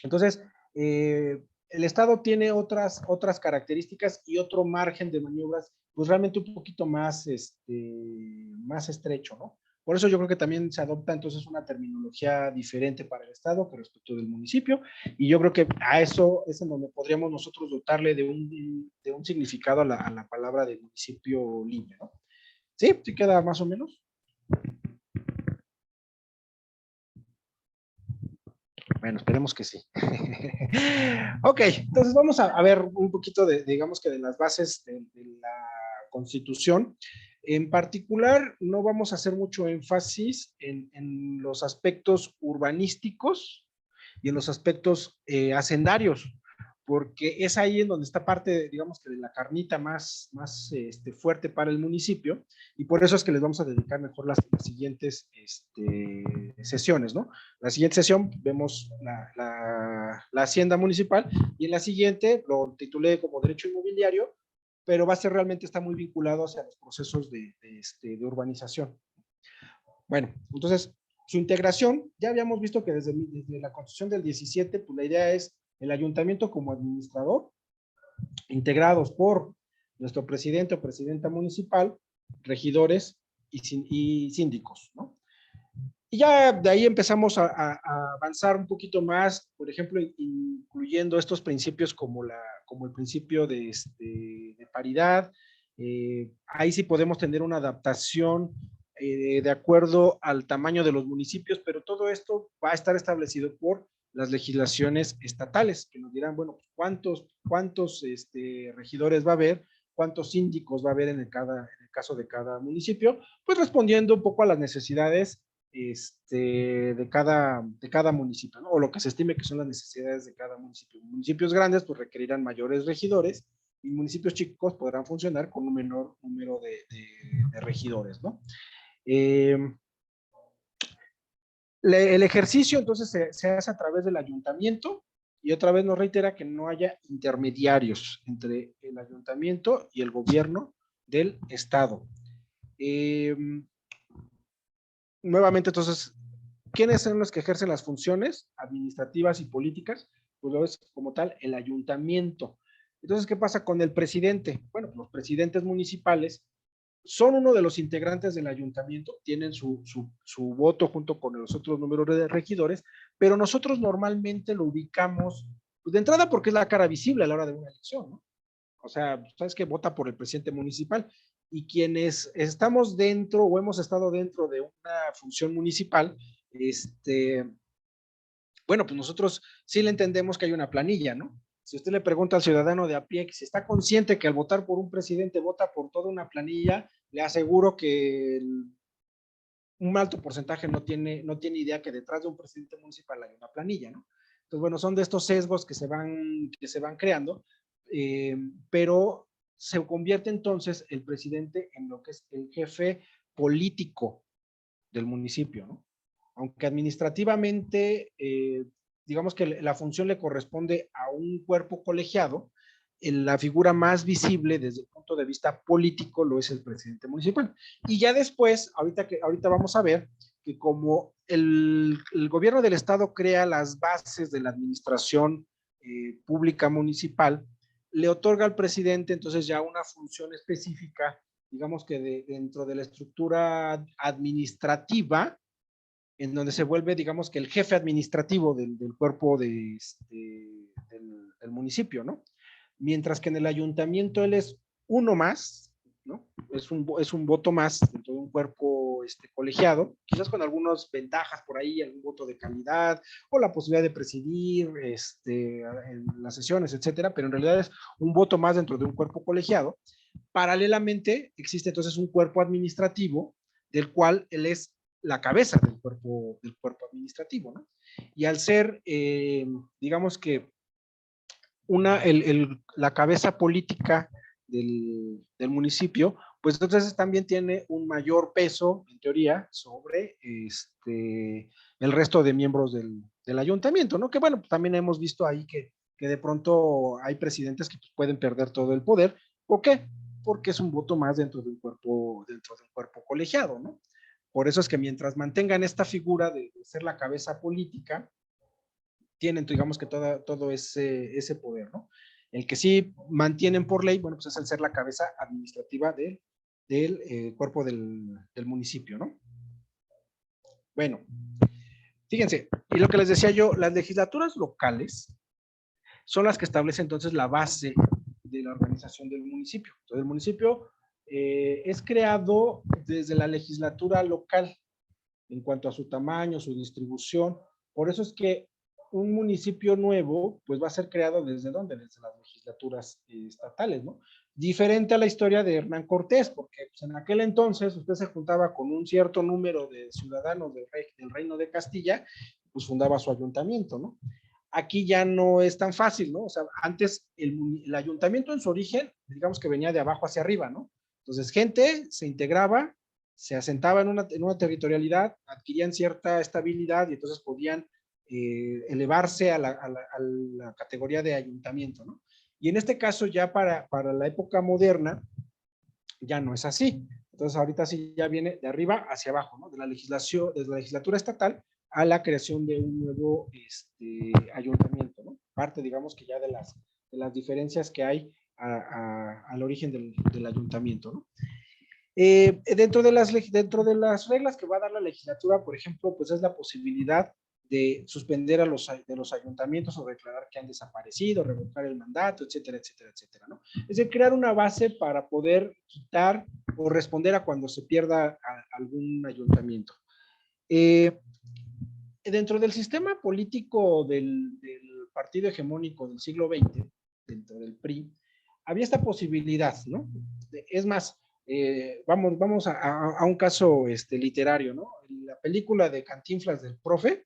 Entonces, el Estado tiene otras características y otro margen de maniobras, pues realmente un poquito más, más estrecho, ¿no? Por eso yo creo que también se adopta entonces una terminología diferente para el Estado que respecto del municipio, y yo creo que a eso es en donde podríamos nosotros dotarle de un significado a la palabra de municipio libre, ¿no? ¿Sí? ¿Sí queda más o menos? Bueno, esperemos que sí. Ok, entonces vamos a ver un poquito digamos que de las bases de la Constitución. En particular, no vamos a hacer mucho énfasis en los aspectos urbanísticos y en los aspectos hacendarios, porque es ahí en donde está parte, digamos que de la carnita más fuerte para el municipio, y por eso es que les vamos a dedicar mejor las siguientes sesiones, ¿no? La siguiente sesión vemos la hacienda municipal, y en la siguiente lo titulé como derecho inmobiliario, pero va a ser realmente, está muy vinculado hacia los procesos de urbanización. Bueno, entonces, su integración, ya habíamos visto que desde la Constitución del 17, pues la idea es el ayuntamiento como administrador, integrados por nuestro presidente o presidenta municipal, regidores y síndicos, ¿no? Y ya de ahí empezamos a avanzar un poquito más, por ejemplo, incluyendo estos principios como el principio de paridad. Ahí sí podemos tener una adaptación de acuerdo al tamaño de los municipios, pero todo esto va a estar establecido por las legislaciones estatales, que nos dirán, bueno, cuántos regidores va a haber, cuántos síndicos va a haber en el caso de cada municipio, pues respondiendo un poco a las necesidades de cada municipio, ¿no? O lo que se estime que son las necesidades de cada municipio. Municipios grandes pues requerirán mayores regidores y municipios chicos podrán funcionar con un menor número de regidores, ¿no? El ejercicio entonces se hace a través del ayuntamiento, y otra vez nos reitera que no haya intermediarios entre el ayuntamiento y el gobierno del estado. Nuevamente, entonces, ¿quiénes son los que ejercen las funciones administrativas y políticas? Pues lo es como tal el ayuntamiento. Entonces, ¿qué pasa con el presidente? Bueno, los presidentes municipales son uno de los integrantes del ayuntamiento, tienen su voto junto con los otros números de regidores, pero nosotros normalmente lo ubicamos, pues de entrada porque es la cara visible a la hora de una elección, ¿no? O sea, sabes que vota por el presidente municipal y quienes estamos dentro o hemos estado dentro de una función municipal, bueno, pues nosotros sí le entendemos que hay una planilla, ¿no? Si usted le pregunta al ciudadano de a pie que si está consciente que al votar por un presidente vota por toda una planilla, le aseguro que un alto porcentaje no tiene idea que detrás de un presidente municipal hay una planilla, ¿no? Entonces, bueno, son de estos sesgos que se van creando, pero se convierte entonces el presidente en lo que es el jefe político del municipio, ¿no? Aunque administrativamente, digamos que la función le corresponde a un cuerpo colegiado, la figura más visible desde el punto de vista político lo es el presidente municipal. Y ya después, ahorita vamos a ver que como el gobierno del estado crea las bases de la administración pública municipal, le otorga al presidente entonces ya una función específica, digamos que dentro de la estructura administrativa, en donde se vuelve, digamos que el jefe administrativo del cuerpo del municipio, ¿no? Mientras que en el ayuntamiento él es uno más, ¿no? Es un voto más dentro de un cuerpo colegiado, quizás con algunas ventajas por ahí, algún voto de calidad o la posibilidad de presidir en las sesiones, etcétera, pero en realidad es un voto más dentro de un cuerpo colegiado. Paralelamente existe entonces un cuerpo administrativo del cual él es la cabeza del cuerpo administrativo, ¿no? Y al ser, digamos que la cabeza política del municipio, pues entonces también tiene un mayor peso, en teoría, sobre el resto de miembros del ayuntamiento, ¿no? Que bueno, también hemos visto ahí que de pronto hay presidentes que pueden perder todo el poder. ¿Por qué? Porque es un voto más dentro de un cuerpo colegiado, ¿no? Por eso es que mientras mantengan esta figura de ser la cabeza política, tienen, digamos que todo ese poder, ¿no? El que sí mantienen por ley, bueno, pues es el ser la cabeza administrativa del cuerpo del municipio, ¿no? Bueno, fíjense, y lo que les decía yo, las legislaturas locales son las que establecen entonces la base de la organización del municipio. Entonces, el municipio es creado desde la legislatura local en cuanto a su tamaño, su distribución. Por eso es que un municipio nuevo, pues va a ser creado desde dónde? Desde las legislaturas estatales, ¿no? Diferente a la historia de Hernán Cortés, porque pues, en aquel entonces usted se juntaba con un cierto número de ciudadanos del Reino de Castilla, pues fundaba su ayuntamiento, ¿no? Aquí ya no es tan fácil, ¿no? O sea, antes el ayuntamiento en su origen, digamos que venía de abajo hacia arriba, ¿no? Entonces, gente se integraba, se asentaba en una territorialidad, adquirían cierta estabilidad y entonces podían elevarse a la categoría de ayuntamiento, ¿no? Y en este caso ya para la época moderna ya no es así. Entonces ahorita sí ya viene de arriba hacia abajo, ¿no? Desde la legislatura estatal a la creación de un nuevo ayuntamiento, ¿no? Parte, digamos que ya de las diferencias que hay al origen del ayuntamiento, ¿no? Dentro de las reglas que va a dar la legislatura, por ejemplo, pues es la posibilidad de suspender de los ayuntamientos o declarar que han desaparecido, revocar el mandato, etcétera, etcétera, etcétera, ¿no? Es decir, crear una base para poder quitar o responder a cuando se pierda algún ayuntamiento. Dentro del sistema político del partido hegemónico del siglo XX, dentro del PRI, había esta posibilidad, ¿no? Es más, vamos a un caso literario, ¿no? En la película de Cantinflas del Profe,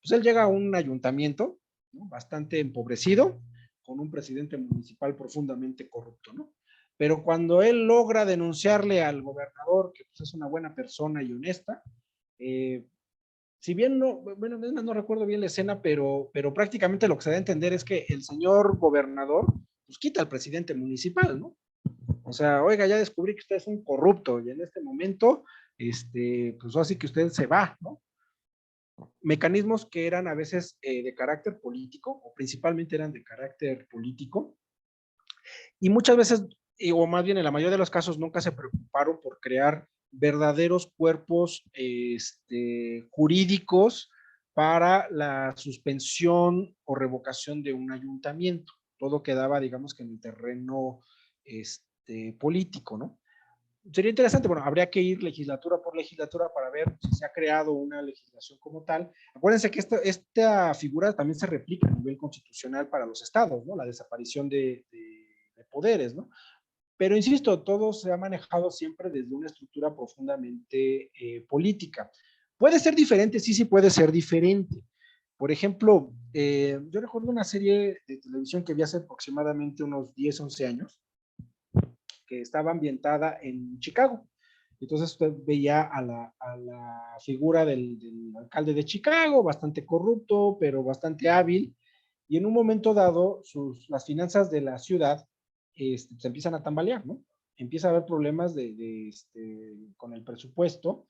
pues él llega a un ayuntamiento, ¿no? Bastante empobrecido, con un presidente municipal profundamente corrupto, ¿no? Pero cuando él logra denunciarle al gobernador, que pues, es una buena persona y honesta, si bien no recuerdo bien la escena, pero prácticamente lo que se da a entender es que el señor gobernador pues quita al presidente municipal, ¿no? O sea, oiga, ya descubrí que usted es un corrupto y en este momento, pues así que usted se va, ¿no? Mecanismos que eran a veces de carácter político, o principalmente eran de carácter político, Y muchas veces, o más bien en la mayoría de los casos, nunca se preocuparon por crear verdaderos cuerpos jurídicos para la suspensión o revocación de un ayuntamiento. Todo quedaba, digamos que en el terreno político, ¿no? Sería interesante, bueno, habría que ir legislatura por legislatura para ver si se ha creado una legislación como tal. Acuérdense que esta figura también se replica a nivel constitucional para los estados, ¿no? La desaparición de poderes, ¿no? Pero insisto, todo se ha manejado siempre desde una estructura profundamente política. ¿Puede ser diferente? Sí, sí puede ser diferente. Por ejemplo, yo recuerdo una serie de televisión que vi hace aproximadamente unos 10, 11 años, que estaba ambientada en Chicago. Entonces usted veía a la figura del alcalde de Chicago, bastante corrupto, pero bastante hábil, y en un momento dado las finanzas de la ciudad se empiezan a tambalear, ¿no? Empieza a haber problemas con el presupuesto,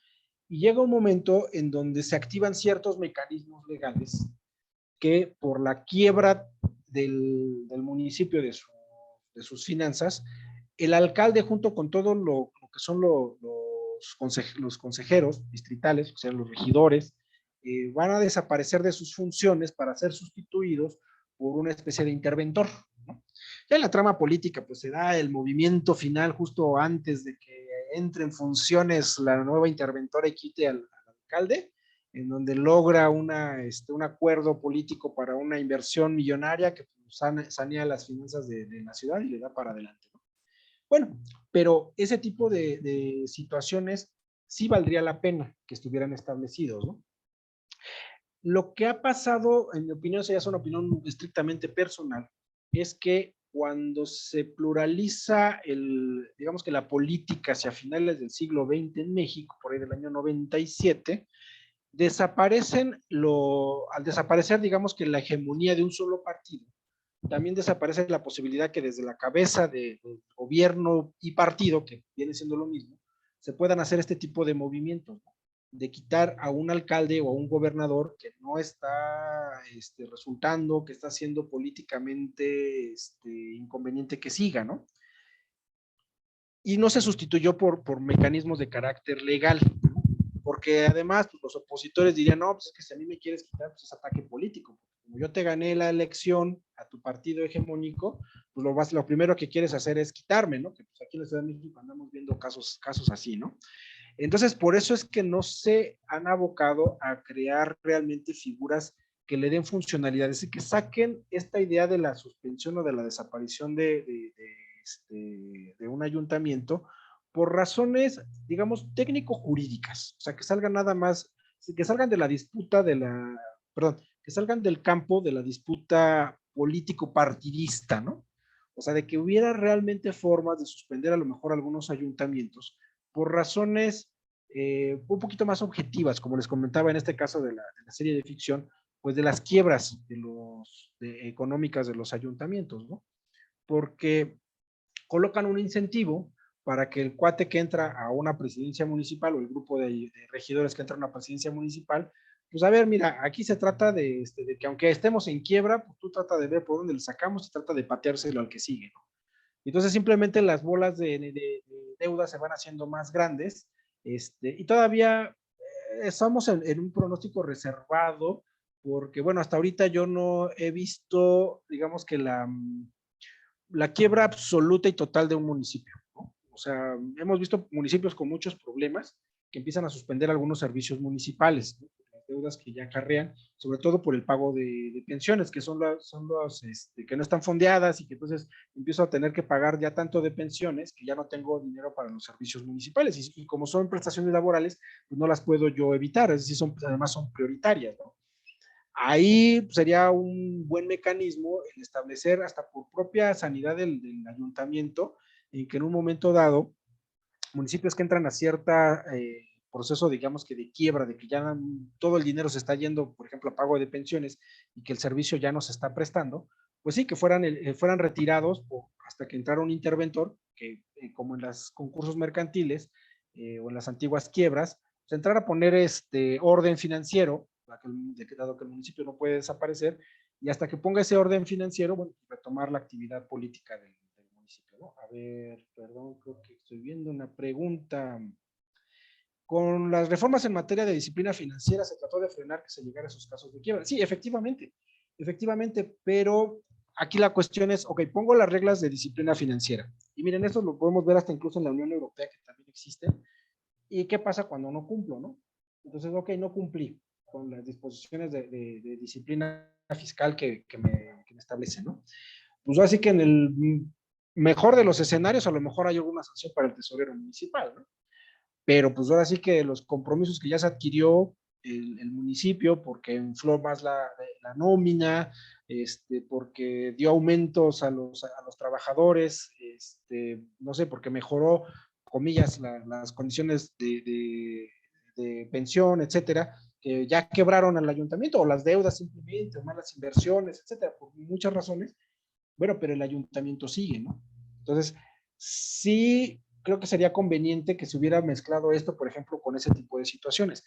y llega un momento en donde se activan ciertos mecanismos legales que por la quiebra del municipio de sus finanzas, el alcalde junto con todo lo que son los consejeros distritales, o sea, los regidores, van a desaparecer de sus funciones para ser sustituidos por una especie de interventor, ¿no? Ya en la trama política, pues se da el movimiento final justo antes de que entre en funciones la nueva interventora y quite al alcalde, en donde logra un acuerdo político para una inversión millonaria que sanea las finanzas de la ciudad y le da para adelante, ¿no? Bueno, pero ese tipo de situaciones sí valdría la pena que estuvieran establecidos, ¿no? Lo que ha pasado, en mi opinión, si es una opinión estrictamente personal, es que cuando se pluraliza digamos que la política hacia finales del siglo XX en México, por ahí del año 97, al desaparecer, digamos que la hegemonía de un solo partido, también desaparece la posibilidad que desde la cabeza del gobierno y partido, que viene siendo lo mismo, se puedan hacer este tipo de movimientos, ¿no? De quitar a un alcalde o a un gobernador que no está resultando, que está siendo políticamente inconveniente que siga, ¿no? Y no se sustituyó por mecanismos de carácter legal, ¿no? Porque además pues, los opositores dirían, no, pues es que si a mí me quieres quitar, pues es ataque político. Como yo te gané la elección a tu partido hegemónico, pues lo primero que quieres hacer es quitarme, ¿no? Que pues aquí en la Ciudad de México andamos viendo casos así, ¿no? Entonces, por eso es que no se han abocado a crear realmente figuras que le den funcionalidades y que saquen esta idea de la suspensión o de la desaparición de un ayuntamiento por razones, digamos, técnico-jurídicas. O sea, que salgan nada más, que salgan de la disputa perdón, que salgan del campo de la disputa político-partidista, ¿no? O sea, de que hubiera realmente formas de suspender a lo mejor algunos ayuntamientos por razones un poquito más objetivas, como les comentaba en este caso de la serie de ficción, pues de las quiebras económicas de los ayuntamientos, ¿no? Porque colocan un incentivo para que el cuate que entra a una presidencia municipal o el grupo de regidores que entra a una presidencia municipal, pues a ver, mira, aquí se trata de que aunque estemos en quiebra, pues tú trata de ver por dónde le sacamos y trata de pateárselo al que sigue, ¿no? Entonces simplemente las bolas de deuda se van haciendo más grandes, y todavía estamos en un pronóstico reservado, porque bueno, hasta ahorita yo no he visto, digamos que la quiebra absoluta y total de un municipio, ¿no? O sea, hemos visto municipios con muchos problemas que empiezan a suspender algunos servicios municipales, ¿no? Las deudas que ya acarrean, sobre todo por el pago de pensiones, que son los que no están fondeadas y que entonces empiezo a tener que pagar ya tanto de pensiones que ya no tengo dinero para los servicios municipales. Y como son prestaciones laborales, pues no las puedo yo evitar, es decir, además son prioritarias, ¿no? Ahí sería un buen mecanismo el establecer hasta por propia sanidad del ayuntamiento, en que en un momento dado, municipios que entran a cierta proceso, digamos que de quiebra, de que ya todo el dinero se está yendo, por ejemplo, a pago de pensiones y que el servicio ya no se está prestando, pues sí, que fueran retirados hasta que entrara un interventor, que como en los concursos mercantiles o en las antiguas quiebras, pues entrar a poner orden financiero, dado que el municipio no puede desaparecer, y hasta que ponga ese orden financiero, bueno, retomar la actividad política del ¿no? A ver, perdón, creo que estoy viendo una pregunta. Con las reformas en materia de disciplina financiera se trató de frenar que se llegara a esos casos de quiebra. Sí, efectivamente, pero aquí la cuestión es, ok, pongo las reglas de disciplina financiera. Y miren, esto lo podemos ver hasta incluso en la Unión Europea, que también existe. ¿Y qué pasa cuando no cumplo, no? Entonces, ok, no cumplí con las disposiciones de disciplina fiscal que me establecen, ¿no? Pues así que en el mejor de los escenarios, a lo mejor hay alguna sanción para el tesorero municipal, ¿no? Pero pues ahora sí que los compromisos que ya se adquirió el municipio, porque infló más la nómina, porque dio aumentos a los trabajadores, no sé, porque mejoró, comillas, las condiciones de pensión, etcétera, que ya quebraron al ayuntamiento, o las deudas simplemente, o malas inversiones, etcétera, por muchas razones. Bueno, pero el ayuntamiento sigue, ¿no? Entonces, sí creo que sería conveniente que se hubiera mezclado esto, por ejemplo, con ese tipo de situaciones.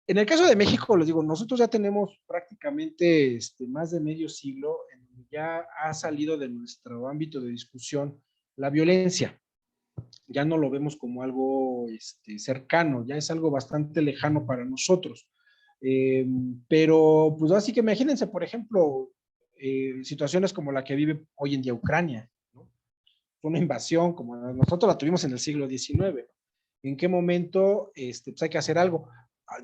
En el caso de México, les digo, nosotros ya tenemos prácticamente más de medio siglo en donde ya ha salido de nuestro ámbito de discusión la violencia. Ya no lo vemos como algo cercano, ya es algo bastante lejano para nosotros. Pero, pues así que imagínense, por ejemplo, situaciones como la que vive hoy en día Ucrania, ¿no? Una invasión como nosotros la tuvimos en el siglo XIX. ¿En qué momento pues hay que hacer algo?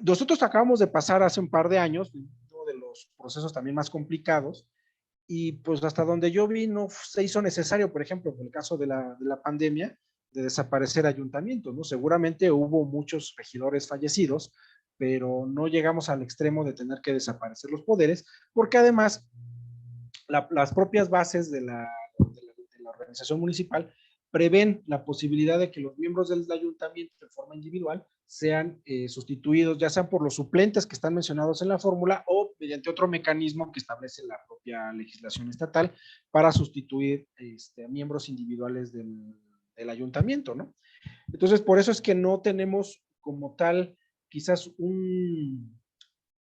Nosotros acabamos de pasar hace un par de años uno de los procesos también más complicados y pues hasta donde yo vi no se hizo necesario, por ejemplo, en el caso de la pandemia, de desaparecer ayuntamientos, ¿no? Seguramente hubo muchos regidores fallecidos, pero no llegamos al extremo de tener que desaparecer los poderes, porque además las propias bases de la organización municipal prevén la posibilidad de que los miembros del ayuntamiento de forma individual sean sustituidos, ya sean por los suplentes que están mencionados en la fórmula o mediante otro mecanismo que establece la propia legislación estatal para sustituir a miembros individuales del ayuntamiento, ¿no? Entonces, por eso es que no tenemos como tal quizás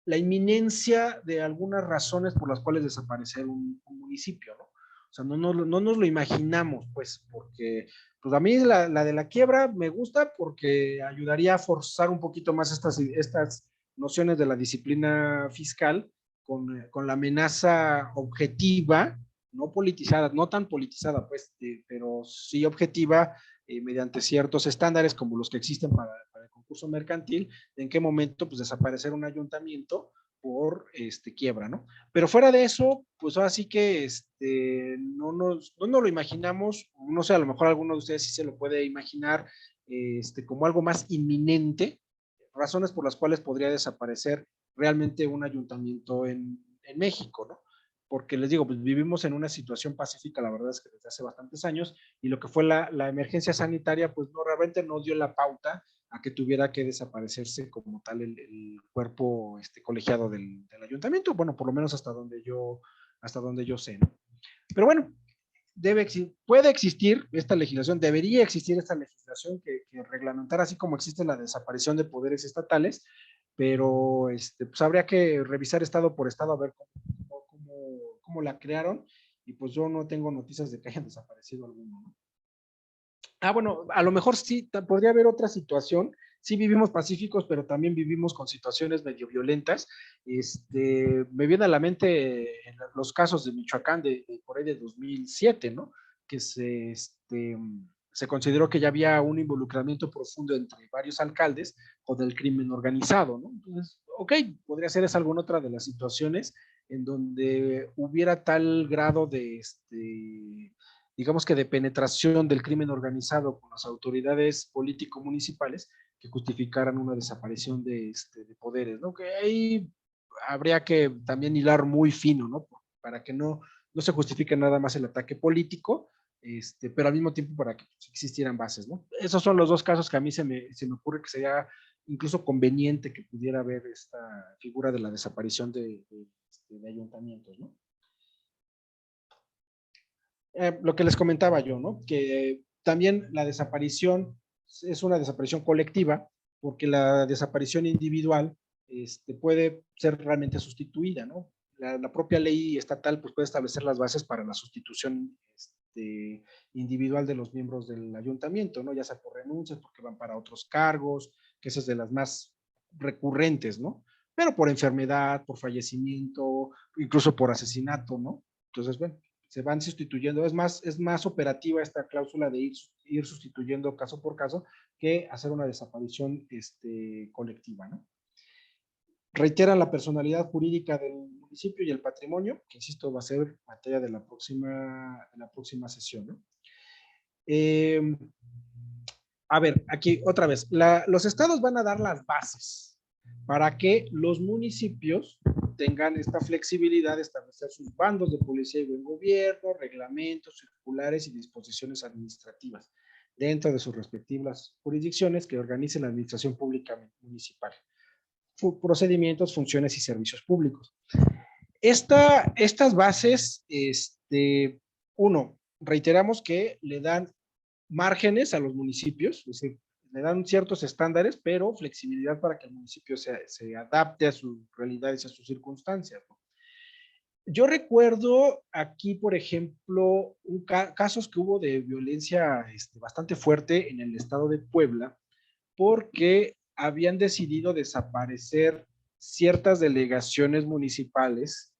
la inminencia de algunas razones por las cuales desaparecer un municipio, ¿no? O sea, no nos lo imaginamos, pues, porque pues a mí la de la quiebra me gusta porque ayudaría a forzar un poquito más estas nociones de la disciplina fiscal con la amenaza objetiva, no politizada, no tan politizada, pues, pero sí objetiva, mediante ciertos estándares como los que existen para el concurso mercantil, en qué momento pues desaparecer un ayuntamiento por quiebra, ¿no? Pero fuera de eso, pues ahora sí que no nos lo imaginamos, no sé, a lo mejor alguno de ustedes sí se lo puede imaginar como algo más inminente, razones por las cuales podría desaparecer realmente un ayuntamiento en México, ¿no? Porque les digo, pues vivimos en una situación pacífica, la verdad es que desde hace bastantes años, y lo que fue la emergencia sanitaria, pues no, realmente no dio la pauta a que tuviera que desaparecerse como tal el cuerpo colegiado del ayuntamiento, bueno, por lo menos hasta donde yo sé, ¿no? Pero bueno, puede existir esta legislación, debería existir esta legislación que reglamentara así como existe la desaparición de poderes estatales, pero pues habría que revisar estado por estado a ver cómo la crearon, y pues yo no tengo noticias de que hayan desaparecido alguno, ¿no? Bueno, a lo mejor sí, podría haber otra situación. Sí vivimos pacíficos, pero también vivimos con situaciones medio violentas. Me viene a la mente los casos de Michoacán por ahí de 2007, ¿no? Que se consideró que ya había un involucramiento profundo entre varios alcaldes con el crimen organizado, ¿no? Entonces, ok, podría ser esa alguna otra de las situaciones en donde hubiera tal grado digamos que de penetración del crimen organizado con las autoridades político-municipales que justificaran una desaparición de poderes, ¿no? Que ahí habría que también hilar muy fino, ¿no? Para que no se justifique nada más el ataque político, pero al mismo tiempo para que existieran bases, ¿no? Esos son los dos casos que a mí se me ocurre que sería incluso conveniente que pudiera haber esta figura de la desaparición de ayuntamientos, ¿no? Lo que les comentaba yo, ¿no? Que también la desaparición es una desaparición colectiva, porque la desaparición individual puede ser realmente sustituida, ¿no? La propia ley estatal pues, puede establecer las bases para la sustitución individual de los miembros del ayuntamiento, ¿no? Ya sea por renuncias, porque van para otros cargos, que esa es de las más recurrentes, ¿no? Pero por enfermedad, por fallecimiento, incluso por asesinato, ¿no? Entonces, bueno, se van sustituyendo. Es más operativa esta cláusula de ir sustituyendo caso por caso que hacer una desaparición colectiva, ¿no? Reiteran la personalidad jurídica del municipio y el patrimonio, que insisto va a ser materia de la próxima sesión, ¿no? A ver, aquí otra vez, los estados van a dar las bases para que los municipios tengan esta flexibilidad de establecer sus bandos de policía y buen gobierno, reglamentos, circulares y disposiciones administrativas dentro de sus respectivas jurisdicciones que organicen la administración pública municipal, procedimientos, funciones y servicios públicos. Estas bases, uno, reiteramos que le dan márgenes a los municipios, es decir, le dan ciertos estándares, pero flexibilidad para que el municipio se adapte a sus realidades, a sus circunstancias, ¿no? Yo recuerdo aquí, por ejemplo, casos que hubo de violencia bastante fuerte en el estado de Puebla, porque habían decidido desaparecer ciertas delegaciones municipales,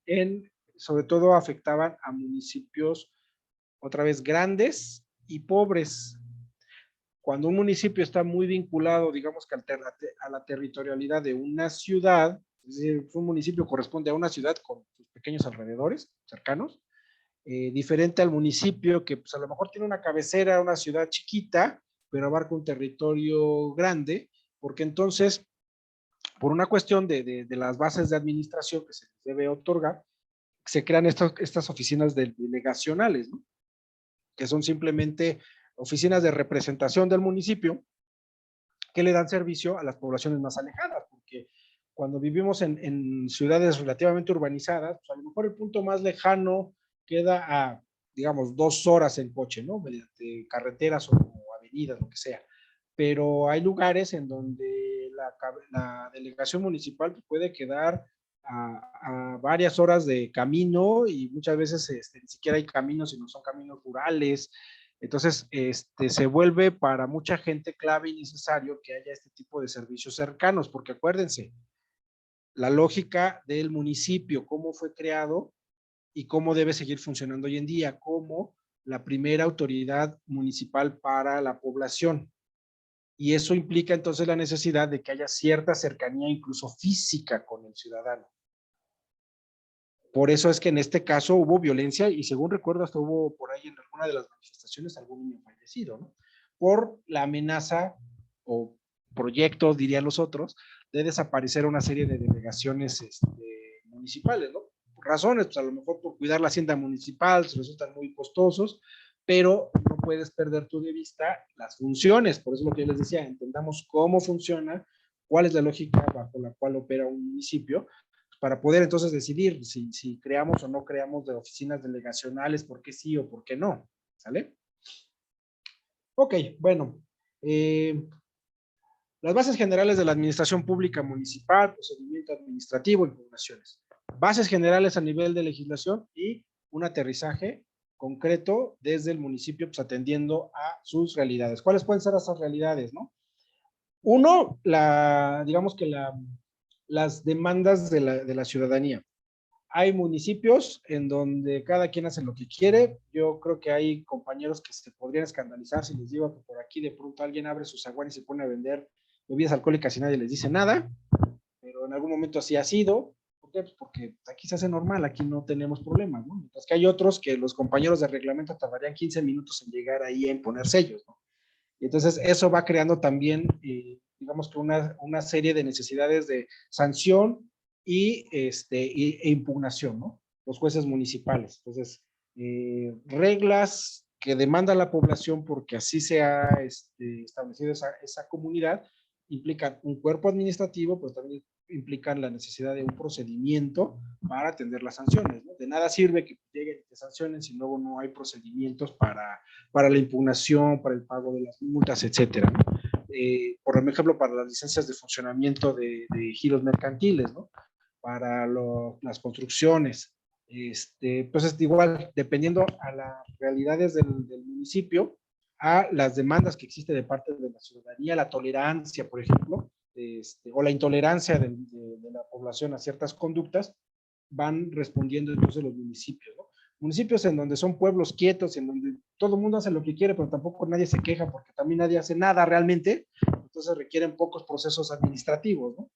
sobre todo afectaban a municipios, otra vez, grandes y pobres. Cuando un municipio está muy vinculado, digamos que a la territorialidad de una ciudad, es decir, un municipio corresponde a una ciudad con sus pequeños alrededores cercanos, diferente al municipio que pues, a lo mejor tiene una cabecera, una ciudad chiquita, pero abarca un territorio grande, porque entonces, por una cuestión de las bases de administración que se les debe otorgar, se crean estas oficinas delegacionales, ¿no? Que son simplemente oficinas de representación del municipio que le dan servicio a las poblaciones más alejadas, porque cuando vivimos en ciudades relativamente urbanizadas, pues a lo mejor el punto más lejano queda a, digamos, 2 horas en coche, ¿no? Mediante carreteras o avenidas, lo que sea. Pero hay lugares en donde la delegación municipal puede quedar a varias horas de camino y muchas veces ni siquiera hay caminos, sino son caminos rurales. Entonces, se vuelve para mucha gente clave y necesario que haya este tipo de servicios cercanos, porque acuérdense, la lógica del municipio, cómo fue creado y cómo debe seguir funcionando hoy en día, como la primera autoridad municipal para la población. Y eso implica entonces la necesidad de que haya cierta cercanía, incluso física, con el ciudadano. Por eso es que en este caso hubo violencia y según recuerdo hasta hubo por ahí en alguna de las manifestaciones algún niño fallecido, ¿no? Por la amenaza o proyectos, dirían los otros, de desaparecer una serie de delegaciones municipales, ¿no? Por razones, pues a lo mejor por cuidar la hacienda municipal, resultan muy costosos, pero no puedes perder tú de vista las funciones. Por eso lo que yo les decía, entendamos cómo funciona, cuál es la lógica bajo la cual opera un municipio, para poder entonces decidir si creamos o no creamos de oficinas delegacionales, por qué sí o por qué no, ¿sale? Ok, bueno, las bases generales de la administración pública municipal, procedimiento administrativo, impugnaciones. Bases generales a nivel de legislación y un aterrizaje concreto desde el municipio, pues atendiendo a sus realidades. ¿Cuáles pueden ser esas realidades, no? Uno, digamos que las demandas de la ciudadanía. Hay municipios en donde cada quien hace lo que quiere. Yo creo que hay compañeros que se podrían escandalizar si les digo que por aquí de pronto alguien abre su zaguán y se pone a vender bebidas alcohólicas y nadie les dice nada, pero en algún momento así ha sido. ¿Por qué? Pues porque aquí se hace normal, aquí no tenemos problemas, ¿no? Mientras que hay otros que los compañeros de reglamento tardarían 15 minutos en llegar ahí a imponer sellos, ¿no? Y entonces eso va creando también, digamos que una serie de necesidades de sanción e impugnación, ¿no? Los jueces municipales. Entonces, reglas que demanda la población porque así se ha establecido esa comunidad, implican un cuerpo administrativo, pero también implican la necesidad de un procedimiento para atender las sanciones, ¿no? De nada sirve que lleguen y te sancionen si luego no hay procedimientos para la impugnación, para el pago de las multas, etcétera, ¿no? Por ejemplo, para las licencias de funcionamiento de giros mercantiles, ¿no? Para las construcciones. Pues es igual, dependiendo a las realidades del municipio, a las demandas que existe de parte de la ciudadanía, la tolerancia, por ejemplo, o la intolerancia de la población a ciertas conductas, van respondiendo entonces los municipios, ¿no? Municipios en donde son pueblos quietos, en donde todo el mundo hace lo que quiere, pero tampoco nadie se queja porque también nadie hace nada realmente, entonces requieren pocos procesos administrativos, ¿no?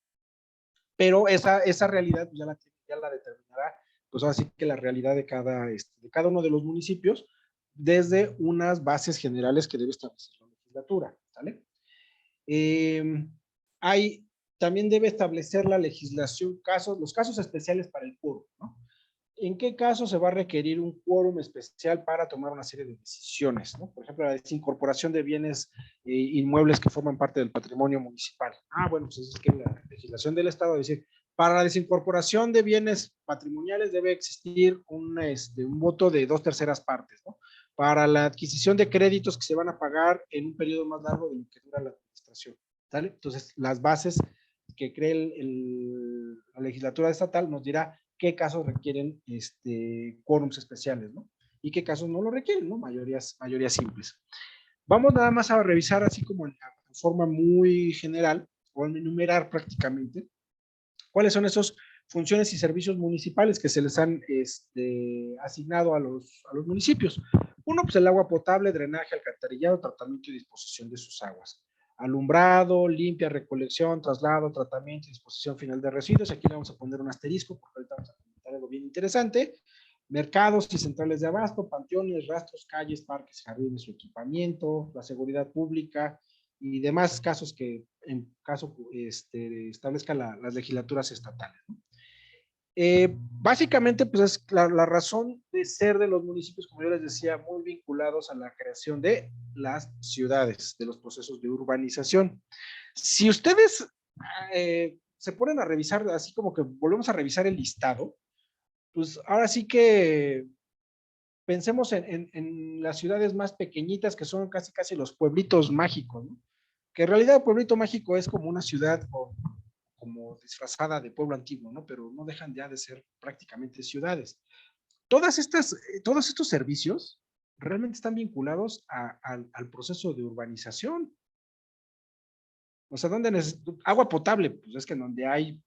Pero esa realidad ya la determinará, pues ahora sí que la realidad de cada uno de los municipios, desde unas bases generales que debe establecer la legislatura, ¿vale? Eh, hay, también debe establecer la legislación los casos especiales para el quórum, ¿no? ¿En qué caso se va a requerir un quórum especial para tomar una serie de decisiones, ¿no? Por ejemplo, la desincorporación de bienes inmuebles que forman parte del patrimonio municipal. Bueno, pues es que la legislación del Estado dice, para la desincorporación de bienes patrimoniales debe existir un voto de 2/3 partes, ¿no? Para la adquisición de créditos que se van a pagar en un periodo más largo de lo que dura la administración, ¿vale? Entonces, las bases que cree la legislatura estatal nos dirá qué casos requieren quórums especiales, ¿no? Y qué casos no lo requieren, ¿no? Mayorías simples. Vamos nada más a revisar así como en forma muy general, o enumerar prácticamente, cuáles son esas funciones y servicios municipales que se les han asignado a los municipios. Uno, pues el agua potable, drenaje, alcantarillado, tratamiento y disposición de sus aguas. Alumbrado, limpia, recolección, traslado, tratamiento y disposición final de residuos. Aquí le vamos a poner un asterisco porque ahorita vamos a comentar algo bien interesante. Mercados y centrales de abasto, panteones, rastros, calles, parques, jardines, su equipamiento, la seguridad pública y demás casos que en caso establezcan las legislaturas estatales, ¿no? Básicamente, pues es la razón de ser de los municipios, como yo les decía, muy vinculados a la creación de las ciudades, de los procesos de urbanización. Si ustedes se ponen a revisar, así como que volvemos a revisar el listado, pues ahora sí que pensemos en las ciudades más pequeñitas, que son casi los pueblitos mágicos, ¿no? Que en realidad el pueblito mágico es como una ciudad como disfrazada de pueblo antiguo, ¿no? Pero no dejan ya de ser prácticamente ciudades. Todos estos servicios realmente están vinculados al proceso de urbanización. O sea, ¿dónde agua potable? Pues es que en donde hay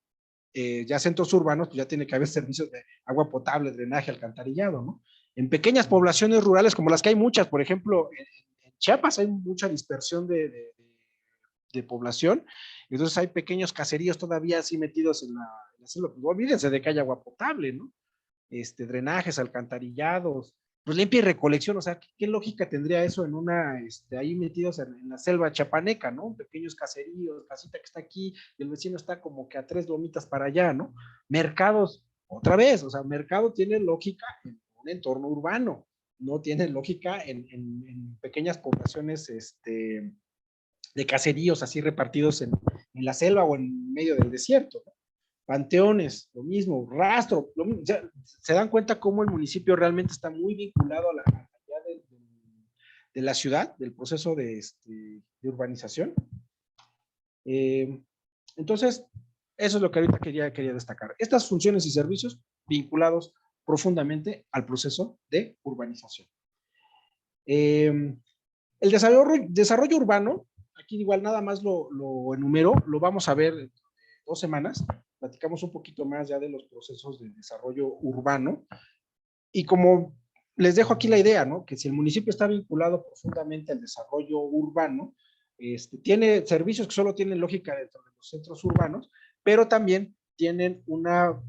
ya centros urbanos, pues ya tiene que haber servicios de agua potable, drenaje, alcantarillado, ¿no? En pequeñas poblaciones rurales, como las que hay muchas, por ejemplo, en Chiapas hay mucha dispersión de población, entonces hay pequeños caseríos todavía así metidos en la selva. Pues olvídense de que haya agua potable, ¿no? Drenajes, alcantarillados, pues limpia y recolección, o sea, ¿qué lógica tendría eso en ahí metidos en la selva chapaneca, ¿no? Pequeños caseríos, casita que está aquí, y el vecino está como que a 3 lomitas para allá, ¿no? Mercados, otra vez, o sea, mercado tiene lógica en un entorno urbano, no tiene lógica en pequeñas poblaciones, de caseríos así repartidos en la selva o en medio del desierto, ¿no? Panteones, lo mismo, rastro, lo mismo. O sea, se dan cuenta cómo el municipio realmente está muy vinculado a la de la ciudad, del proceso de urbanización. Entonces, eso es lo que ahorita quería destacar. Estas funciones y servicios vinculados profundamente al proceso de urbanización. El desarrollo urbano, aquí igual nada más lo enumero, lo vamos a ver 2 semanas, platicamos un poquito más ya de los procesos de desarrollo urbano, y como les dejo aquí la idea, ¿no? Que si el municipio está vinculado profundamente al desarrollo urbano, tiene servicios que solo tienen lógica dentro de los centros urbanos, pero también tienen una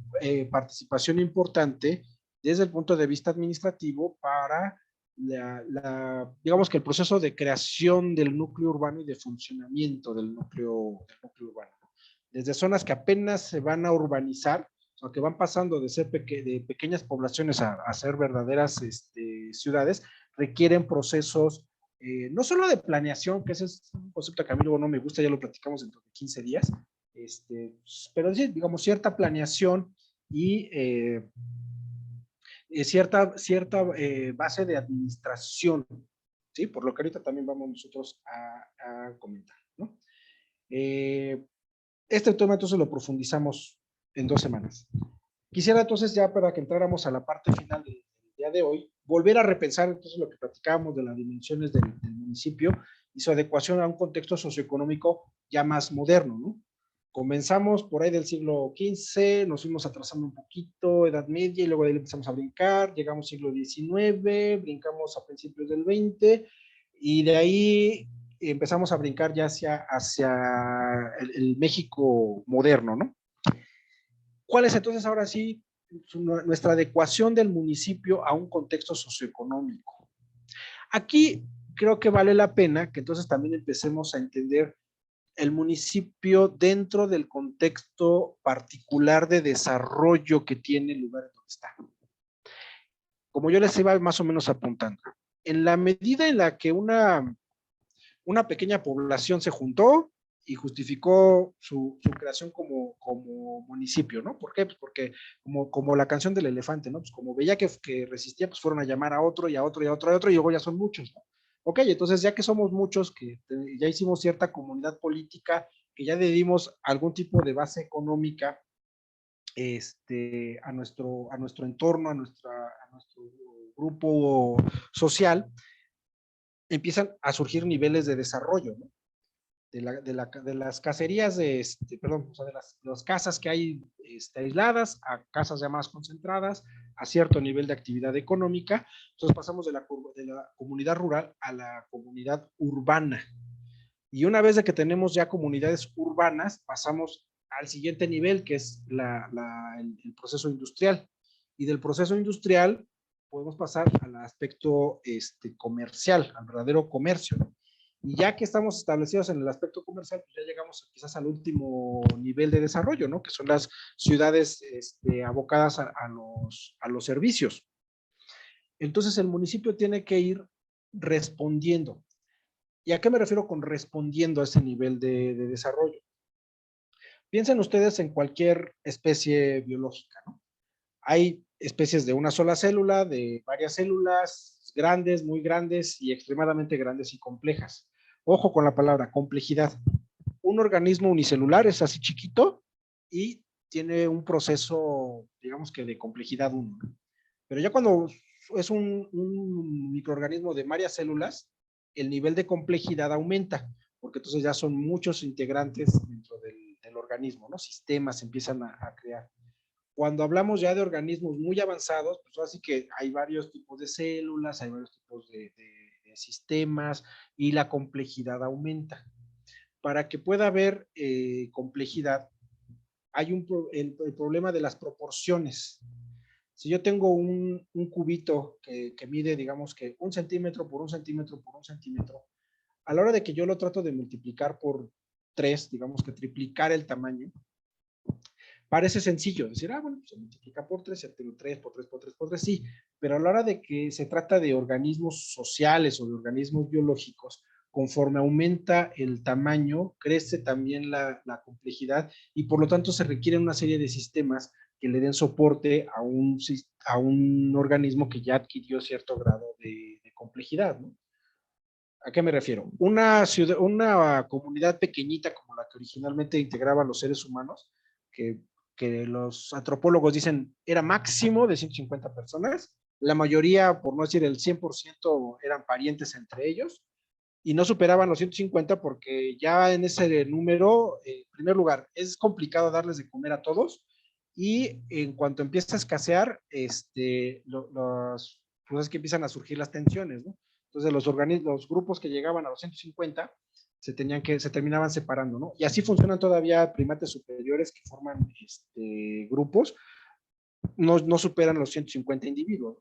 participación importante desde el punto de vista administrativo para digamos que el proceso de creación del núcleo urbano y de funcionamiento del núcleo urbano. Desde zonas que apenas se van a urbanizar, o que van pasando de ser de pequeñas poblaciones a ser verdaderas ciudades, requieren procesos no solo de planeación, que ese es un concepto que a mí luego no me gusta, ya lo platicamos dentro de 15 días, pero sí, digamos, cierta planeación y cierta base de administración, ¿sí? Por lo que ahorita también vamos nosotros a comentar, ¿no? Este tema entonces lo profundizamos en 2 semanas. Quisiera entonces, ya para que entráramos a la parte final del día de hoy, volver a repensar entonces lo que platicábamos de las dimensiones del municipio y su adecuación a un contexto socioeconómico ya más moderno, ¿no? Comenzamos por ahí del siglo XV, nos fuimos atrasando un poquito, Edad Media, y luego de ahí empezamos a brincar, llegamos siglo XIX, brincamos a principios del XX, y de ahí empezamos a brincar ya hacia el México moderno, ¿no? ¿Cuál es entonces ahora sí nuestra adecuación del municipio a un contexto socioeconómico? Aquí creo que vale la pena que entonces también empecemos a entender el municipio dentro del contexto particular de desarrollo que tiene el lugar donde está. Como yo les iba más o menos apuntando, en la medida en la que una pequeña población se juntó y justificó su creación como municipio, ¿no? ¿Por qué? Pues porque como la canción del elefante, ¿no? Pues como veía que resistía, pues fueron a llamar a otro y a otro y a otro y a otro, y luego ya son muchos, ¿no? Ok, entonces ya que somos muchos, que ya hicimos cierta comunidad política, que ya le dimos algún tipo de base económica a nuestro entorno, a nuestro grupo social, empiezan a surgir niveles de desarrollo, ¿no? De las caserías, perdón, o sea, de las casas que hay aisladas a casas ya más concentradas, a cierto nivel de actividad económica. Entonces pasamos de la comunidad rural a la comunidad urbana. Y una vez de que tenemos ya comunidades urbanas, pasamos al siguiente nivel, que es el proceso industrial. Y del proceso industrial podemos pasar al aspecto comercial, al verdadero comercio, ¿no? Y ya que estamos establecidos en el aspecto comercial, pues ya llegamos quizás al último nivel de desarrollo, ¿no? Que son las ciudades abocadas a los servicios. Entonces el municipio tiene que ir respondiendo. ¿Y a qué me refiero con respondiendo a ese nivel de desarrollo? Piensen ustedes en cualquier especie biológica, ¿no? Hay especies de una sola célula, de varias células, grandes, muy grandes y extremadamente grandes y complejas. Ojo con la palabra complejidad. Un organismo unicelular es así chiquito y tiene un proceso, digamos que de complejidad 1. Pero ya cuando es un microorganismo de varias células, el nivel de complejidad aumenta, porque entonces ya son muchos integrantes dentro del organismo, ¿no? Sistemas se empiezan a crear. Cuando hablamos ya de organismos muy avanzados, pues así que hay varios tipos de células, hay varios tipos de sistemas y la complejidad aumenta. Para que pueda haber complejidad, hay el problema de las proporciones. Si yo tengo un cubito que mide, digamos que 1 centímetro por 1 centímetro por 1 centímetro, a la hora de que yo lo trato de multiplicar por 3, digamos que triplicar el tamaño, parece sencillo decir, bueno, pues se multiplica por 3, se tiene 3 por 3 por 3 por 3, sí, pero a la hora de que se trata de organismos sociales o de organismos biológicos, conforme aumenta el tamaño, crece también la complejidad y por lo tanto se requieren una serie de sistemas que le den soporte a un organismo que ya adquirió cierto grado de complejidad, ¿no? ¿A qué me refiero? Una comunidad pequeñita como la que originalmente integraba a los seres humanos, que los antropólogos dicen era máximo de 150 personas, la mayoría, por no decir el 100%, eran parientes entre ellos, y no superaban los 150 porque ya en ese número, en primer lugar, es complicado darles de comer a todos, y en cuanto empieza a escasear, pues es que empiezan a surgir las tensiones, ¿no? Entonces los grupos que llegaban a los 150 se terminaban separando, ¿no? Y así funcionan todavía primates superiores que forman grupos, no superan los 150 individuos,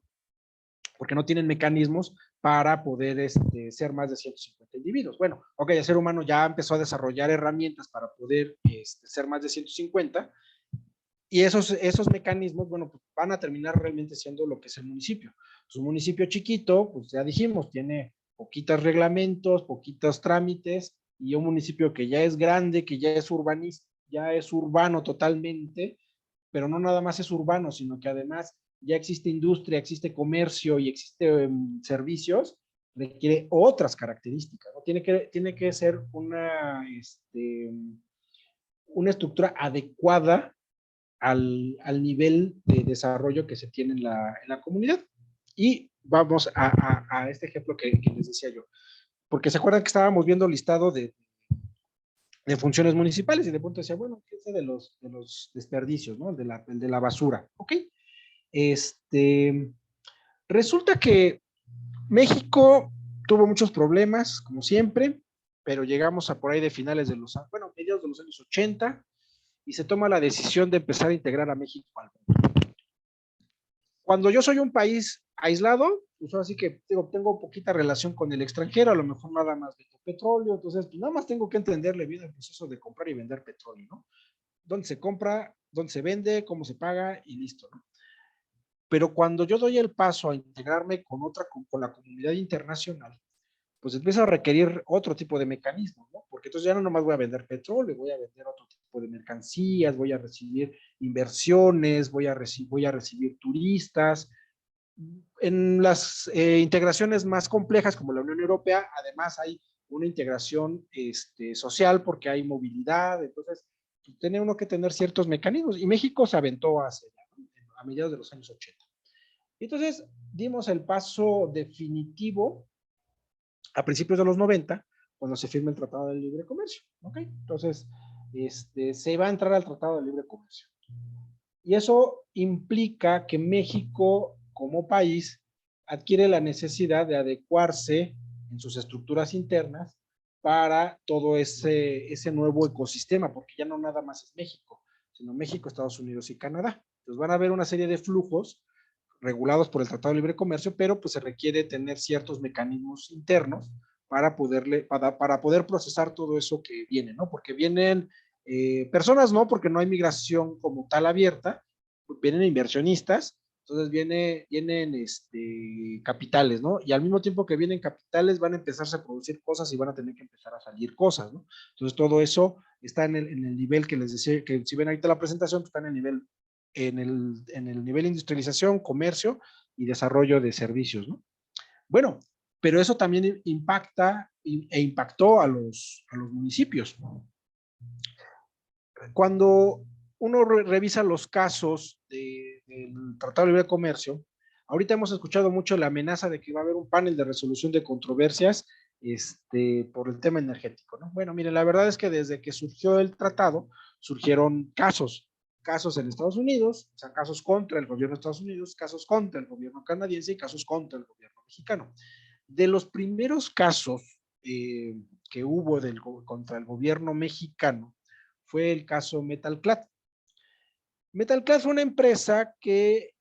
porque no tienen mecanismos para poder ser más de 150 individuos. Bueno, ok, el ser humano ya empezó a desarrollar herramientas para poder ser más de 150, y esos mecanismos, bueno, pues van a terminar realmente siendo lo que es el municipio. Pues un municipio chiquito, pues ya dijimos, tiene poquitos reglamentos, poquitos trámites, y un municipio que ya es grande, que ya es urbano totalmente, pero no nada más es urbano, sino que además ya existe industria, existe comercio y existe servicios, requiere otras características, ¿no? Tiene que ser una estructura adecuada al nivel de desarrollo que se tiene en la comunidad. Y vamos a este ejemplo que les decía yo, porque se acuerdan que estábamos viendo listado de funciones municipales y de pronto decía, bueno, ¿qué es de los desperdicios, ¿no? El de la basura, ¿ok? Resulta que México tuvo muchos problemas, como siempre, pero llegamos a por ahí de finales de mediados de los años 80 y se toma la decisión de empezar a integrar a México al mundo. Cuando yo soy un país aislado, pues así que tengo poquita relación con el extranjero, a lo mejor nada más de petróleo, entonces pues nada más tengo que entenderle bien el proceso de comprar y vender petróleo, ¿no? Dónde se compra, dónde se vende, cómo se paga y listo, ¿no? Pero cuando yo doy el paso a integrarme con la comunidad internacional, pues empieza a requerir otro tipo de mecanismos, ¿no? Porque entonces ya no nomás voy a vender petróleo, voy a vender otro tipo de mercancías, voy a recibir inversiones, voy a recibir turistas. En las integraciones más complejas como la Unión Europea, además hay una integración social porque hay movilidad, entonces pues, tiene uno que tener ciertos mecanismos y México se aventó a mediados de los años 80. Entonces dimos el paso definitivo a principios de los 90, cuando se firma el Tratado de Libre Comercio. ¿Ok? Entonces, se va a entrar al Tratado de Libre Comercio. Y eso implica que México, como país, adquiere la necesidad de adecuarse en sus estructuras internas para todo ese nuevo ecosistema, porque ya no nada más es México, sino México, Estados Unidos y Canadá. Entonces van a haber una serie de flujos regulados por el Tratado de Libre Comercio, pero pues se requiere tener ciertos mecanismos internos para poder procesar todo eso que viene, ¿no? Porque vienen personas, no, porque no hay migración como tal abierta, vienen inversionistas, entonces vienen capitales, ¿no? Y al mismo tiempo que vienen capitales van a empezarse a producir cosas y van a tener que empezar a salir cosas, ¿no? Entonces todo eso está en el nivel que les decía, que si ven ahorita la presentación, pues está en el nivel nivel de industrialización, comercio y desarrollo de servicios, ¿no? Bueno, pero eso también impactó a los municipios. Cuando uno revisa los casos del Tratado de Libre Comercio, ahorita hemos escuchado mucho la amenaza de que va a haber un panel de resolución de controversias por el tema energético, ¿no? Bueno, miren, la verdad es que desde que surgió el tratado, surgieron casos en Estados Unidos, o sea, casos contra el gobierno de Estados Unidos, casos contra el gobierno canadiense y casos contra el gobierno mexicano. De los primeros casos que hubo contra el gobierno mexicano fue el caso Metalclad. Metalclad fue una empresa que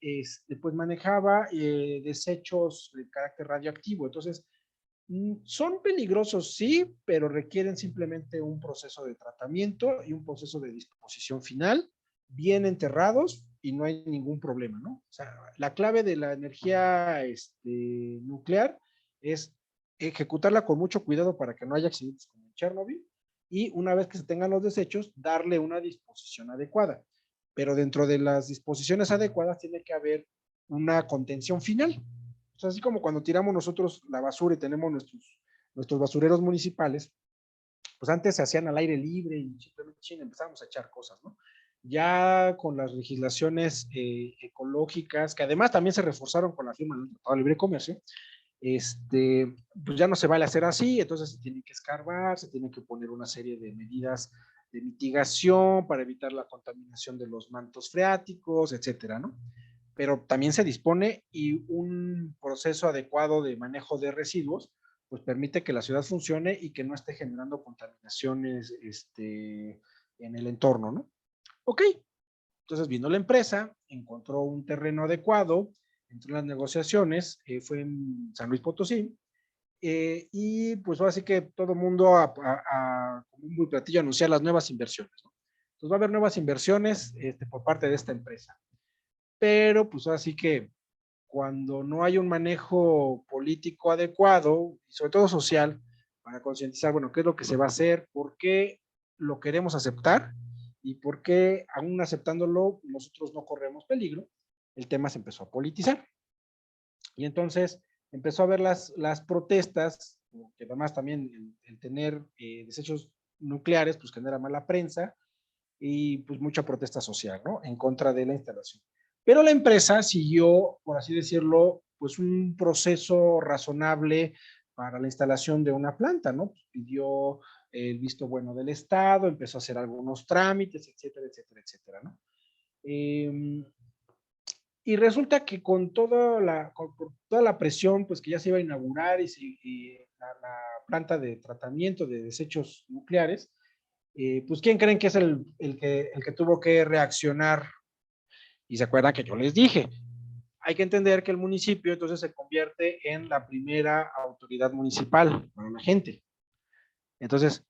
pues manejaba desechos de carácter radioactivo. Entonces, son peligrosos, sí, pero requieren simplemente un proceso de tratamiento y un proceso de disposición final, bien enterrados y no hay ningún problema, ¿no? O sea, la clave de la energía nuclear es ejecutarla con mucho cuidado para que no haya accidentes como en Chernobyl y una vez que se tengan los desechos, darle una disposición adecuada. Pero dentro de las disposiciones adecuadas tiene que haber una contención final. O sea, así como cuando tiramos nosotros la basura y tenemos nuestros basureros municipales, pues antes se hacían al aire libre y simplemente empezamos a echar cosas, ¿no? Ya con las legislaciones ecológicas, que además también se reforzaron con la firma del Tratado de Libre Comercio, pues ya no se vale hacer así, entonces se tiene que escarbar, se tiene que poner una serie de medidas de mitigación para evitar la contaminación de los mantos freáticos, etcétera, ¿no? Pero también se dispone y un proceso adecuado de manejo de residuos, pues permite que la ciudad funcione y que no esté generando contaminaciones en el entorno, ¿no? Ok, entonces vino la empresa, encontró un terreno adecuado, entró en las negociaciones, fue en San Luis Potosí, y pues ahora sí que todo el mundo como un muy platillo anunciar las nuevas inversiones, ¿no? Entonces va a haber nuevas inversiones por parte de esta empresa. Pero pues ahora sí que cuando no hay un manejo político adecuado y sobre todo social para concientizar, bueno, qué es lo que se va a hacer, por qué lo queremos aceptar y por qué aún aceptándolo nosotros no corremos peligro, el tema se empezó a politizar. Y entonces empezó a ver las protestas, que además también el tener desechos nucleares pues genera mala prensa, y pues mucha protesta social, ¿no? En contra de la instalación. Pero la empresa siguió, por así decirlo, pues un proceso razonable para la instalación de una planta, ¿no? Pues pidió el visto bueno del Estado, empezó a hacer algunos trámites, etcétera, etcétera, etcétera, ¿no? Y resulta que con toda la presión, pues que ya se iba a inaugurar y la planta de tratamiento de desechos nucleares, pues ¿quién creen que es el que tuvo que reaccionar? Y se acuerdan que yo les dije, hay que entender que el municipio entonces se convierte en la primera autoridad municipal para la gente. Entonces,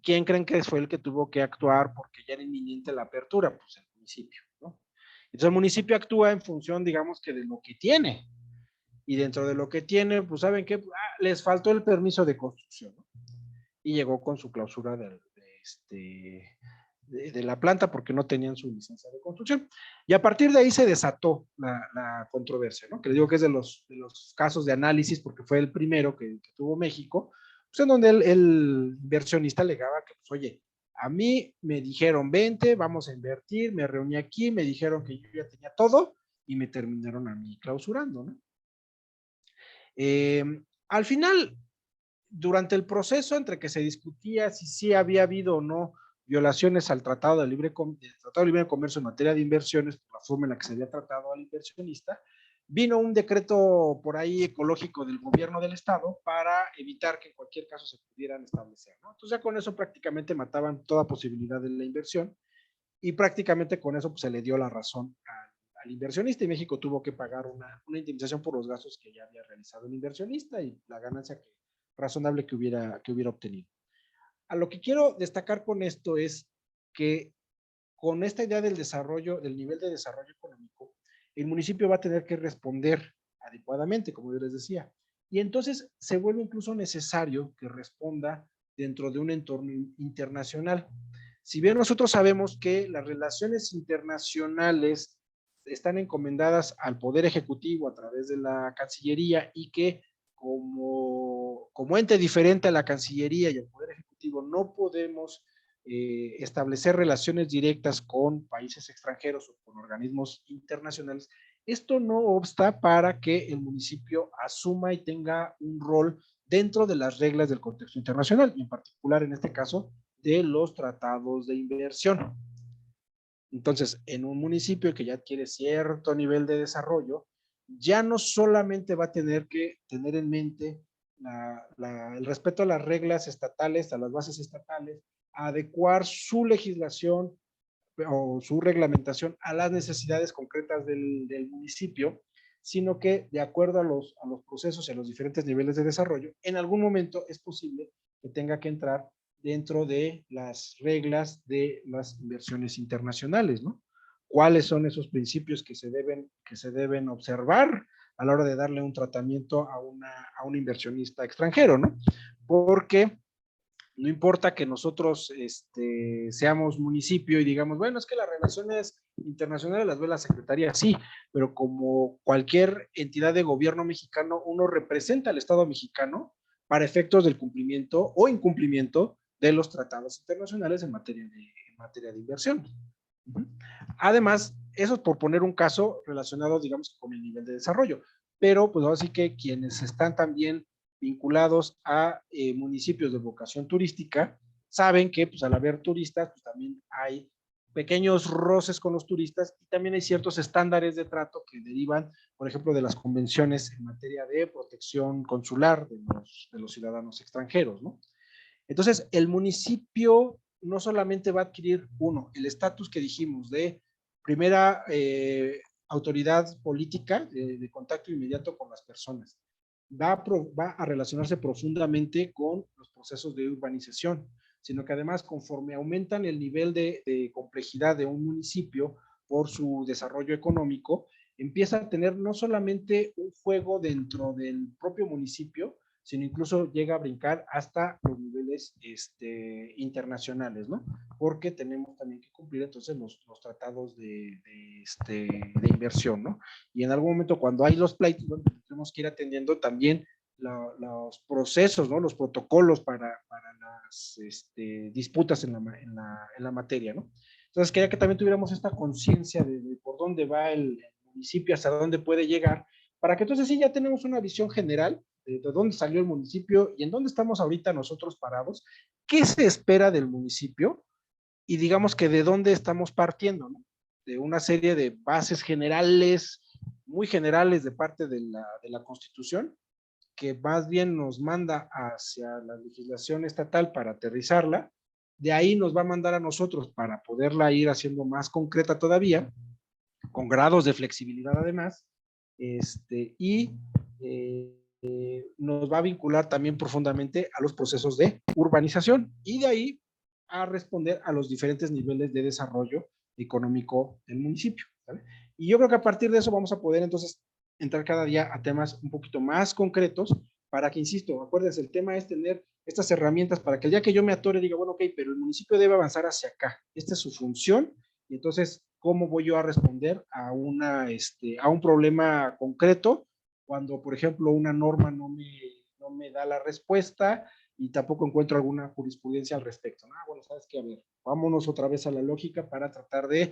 ¿quién creen que fue el que tuvo que actuar porque ya era inminente la apertura? Pues el municipio, ¿no? Entonces el municipio actúa en función, digamos, que de lo que tiene. Y dentro de lo que tiene, pues saben que les faltó el permiso de construcción, ¿no? Y llegó con su clausura de la planta porque no tenían su licencia de construcción. Y a partir de ahí se desató la controversia, ¿no? Que les digo que es de los casos de análisis porque fue el primero que tuvo México, pues en donde el inversionista alegaba que, pues, oye, a mí me dijeron, vente, vamos a invertir, me reuní aquí, me dijeron que yo ya tenía todo y me terminaron a mí clausurando, ¿no? Al final, durante el proceso entre que se discutía si sí había habido o no violaciones al Tratado de Libre Comercio en materia de inversiones, por la forma en la que se había tratado al inversionista, vino un decreto por ahí ecológico del gobierno del estado para evitar que en cualquier caso se pudieran establecer, ¿no? Entonces ya con eso prácticamente mataban toda posibilidad de la inversión y prácticamente con eso pues, se le dio la razón al inversionista y México tuvo que pagar una indemnización por los gastos que ya había realizado el inversionista y la ganancia razonable que hubiera obtenido. A lo que quiero destacar con esto es que con esta idea del desarrollo, del nivel de desarrollo económico, el municipio va a tener que responder adecuadamente, como yo les decía. Y entonces se vuelve incluso necesario que responda dentro de un entorno internacional. Si bien nosotros sabemos que las relaciones internacionales están encomendadas al Poder Ejecutivo a través de la Cancillería y que como ente diferente a la Cancillería y al Poder Ejecutivo no podemos establecer relaciones directas con países extranjeros o con organismos internacionales, esto no obsta para que el municipio asuma y tenga un rol dentro de las reglas del contexto internacional, y en particular en este caso de los tratados de inversión. Entonces, en un municipio que ya adquiere cierto nivel de desarrollo, ya no solamente va a tener que tener en mente el respeto a las reglas estatales, a las bases estatales, adecuar su legislación o su reglamentación a las necesidades concretas del municipio, sino que de acuerdo a los procesos y a los diferentes niveles de desarrollo, en algún momento es posible que tenga que entrar dentro de las reglas de las inversiones internacionales, ¿no? ¿Cuáles son esos principios que se deben observar a la hora de darle un tratamiento a un inversionista extranjero, ¿no? Porque no importa que nosotros seamos municipio y digamos, bueno, es que las relaciones internacionales las ve la Secretaría, sí, pero como cualquier entidad de gobierno mexicano, uno representa al Estado mexicano para efectos del cumplimiento o incumplimiento de los tratados internacionales en materia de inversión. Además, eso es por poner un caso relacionado, digamos, con el nivel de desarrollo, pero pues ahora sí que quienes están también vinculados a municipios de vocación turística saben que pues al haber turistas pues también hay pequeños roces con los turistas y también hay ciertos estándares de trato que derivan, por ejemplo, de las convenciones en materia de protección consular de los ciudadanos extranjeros, ¿no? Entonces, el municipio no solamente va a adquirir, el estatus que dijimos de primera autoridad política de contacto inmediato con las personas, va a relacionarse profundamente con los procesos de urbanización, sino que además conforme aumentan el nivel de complejidad de un municipio por su desarrollo económico, empieza a tener no solamente un juego dentro del propio municipio, sino incluso llega a brincar hasta los niveles internacionales, ¿no? Porque tenemos también que cumplir entonces los tratados de inversión, ¿no? Y en algún momento cuando hay los pleitos, bueno, tenemos que ir atendiendo también los procesos, ¿no? Los protocolos para las disputas en la materia, ¿no? Entonces quería que también tuviéramos esta conciencia de por dónde va el municipio, hasta dónde puede llegar, para que entonces sí ya tenemos una visión general de dónde salió el municipio y en dónde estamos ahorita nosotros parados, qué se espera del municipio y digamos que de dónde estamos partiendo, ¿no? De una serie de bases generales, muy generales de parte de la Constitución, que más bien nos manda hacia la legislación estatal para aterrizarla, de ahí nos va a mandar a nosotros para poderla ir haciendo más concreta todavía, con grados de flexibilidad además, y nos va a vincular también profundamente a los procesos de urbanización y de ahí a responder a los diferentes niveles de desarrollo económico del municipio, ¿vale? Y yo creo que a partir de eso vamos a poder entonces entrar cada día a temas un poquito más concretos para que, insisto, acuérdense, el tema es tener estas herramientas para que el día que yo me atore diga, bueno, ok, pero el municipio debe avanzar hacia acá, esta es su función, y entonces, ¿cómo voy yo a responder a un problema concreto cuando, por ejemplo, una norma no me da la respuesta y tampoco encuentro alguna jurisprudencia al respecto? Bueno, ¿sabes qué? A ver, vámonos otra vez a la lógica para tratar de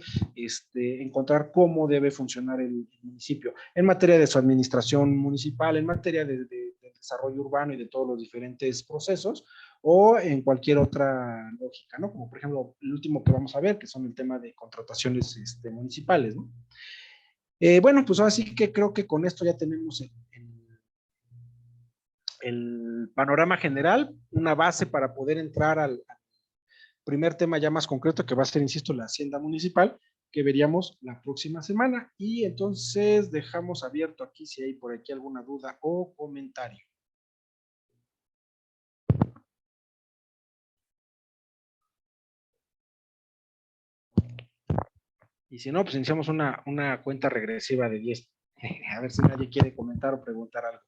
encontrar cómo debe funcionar el municipio en materia de su administración municipal, en materia de desarrollo urbano y de todos los diferentes procesos, o en cualquier otra lógica, ¿no? Como por ejemplo el último que vamos a ver, que son el tema de contrataciones municipales, ¿no? Bueno, pues ahora sí que creo que con esto ya tenemos el panorama general, una base para poder entrar al primer tema ya más concreto, que va a ser, insisto, la hacienda municipal, que veríamos la próxima semana. Y entonces dejamos abierto aquí si hay por aquí alguna duda o comentario. Y si no, pues iniciamos una cuenta regresiva de 10. A ver si nadie quiere comentar o preguntar algo.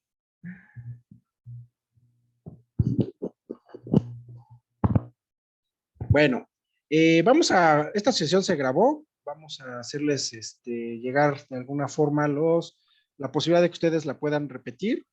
Bueno, esta sesión se grabó, vamos a hacerles llegar de alguna forma la posibilidad de que ustedes la puedan repetir.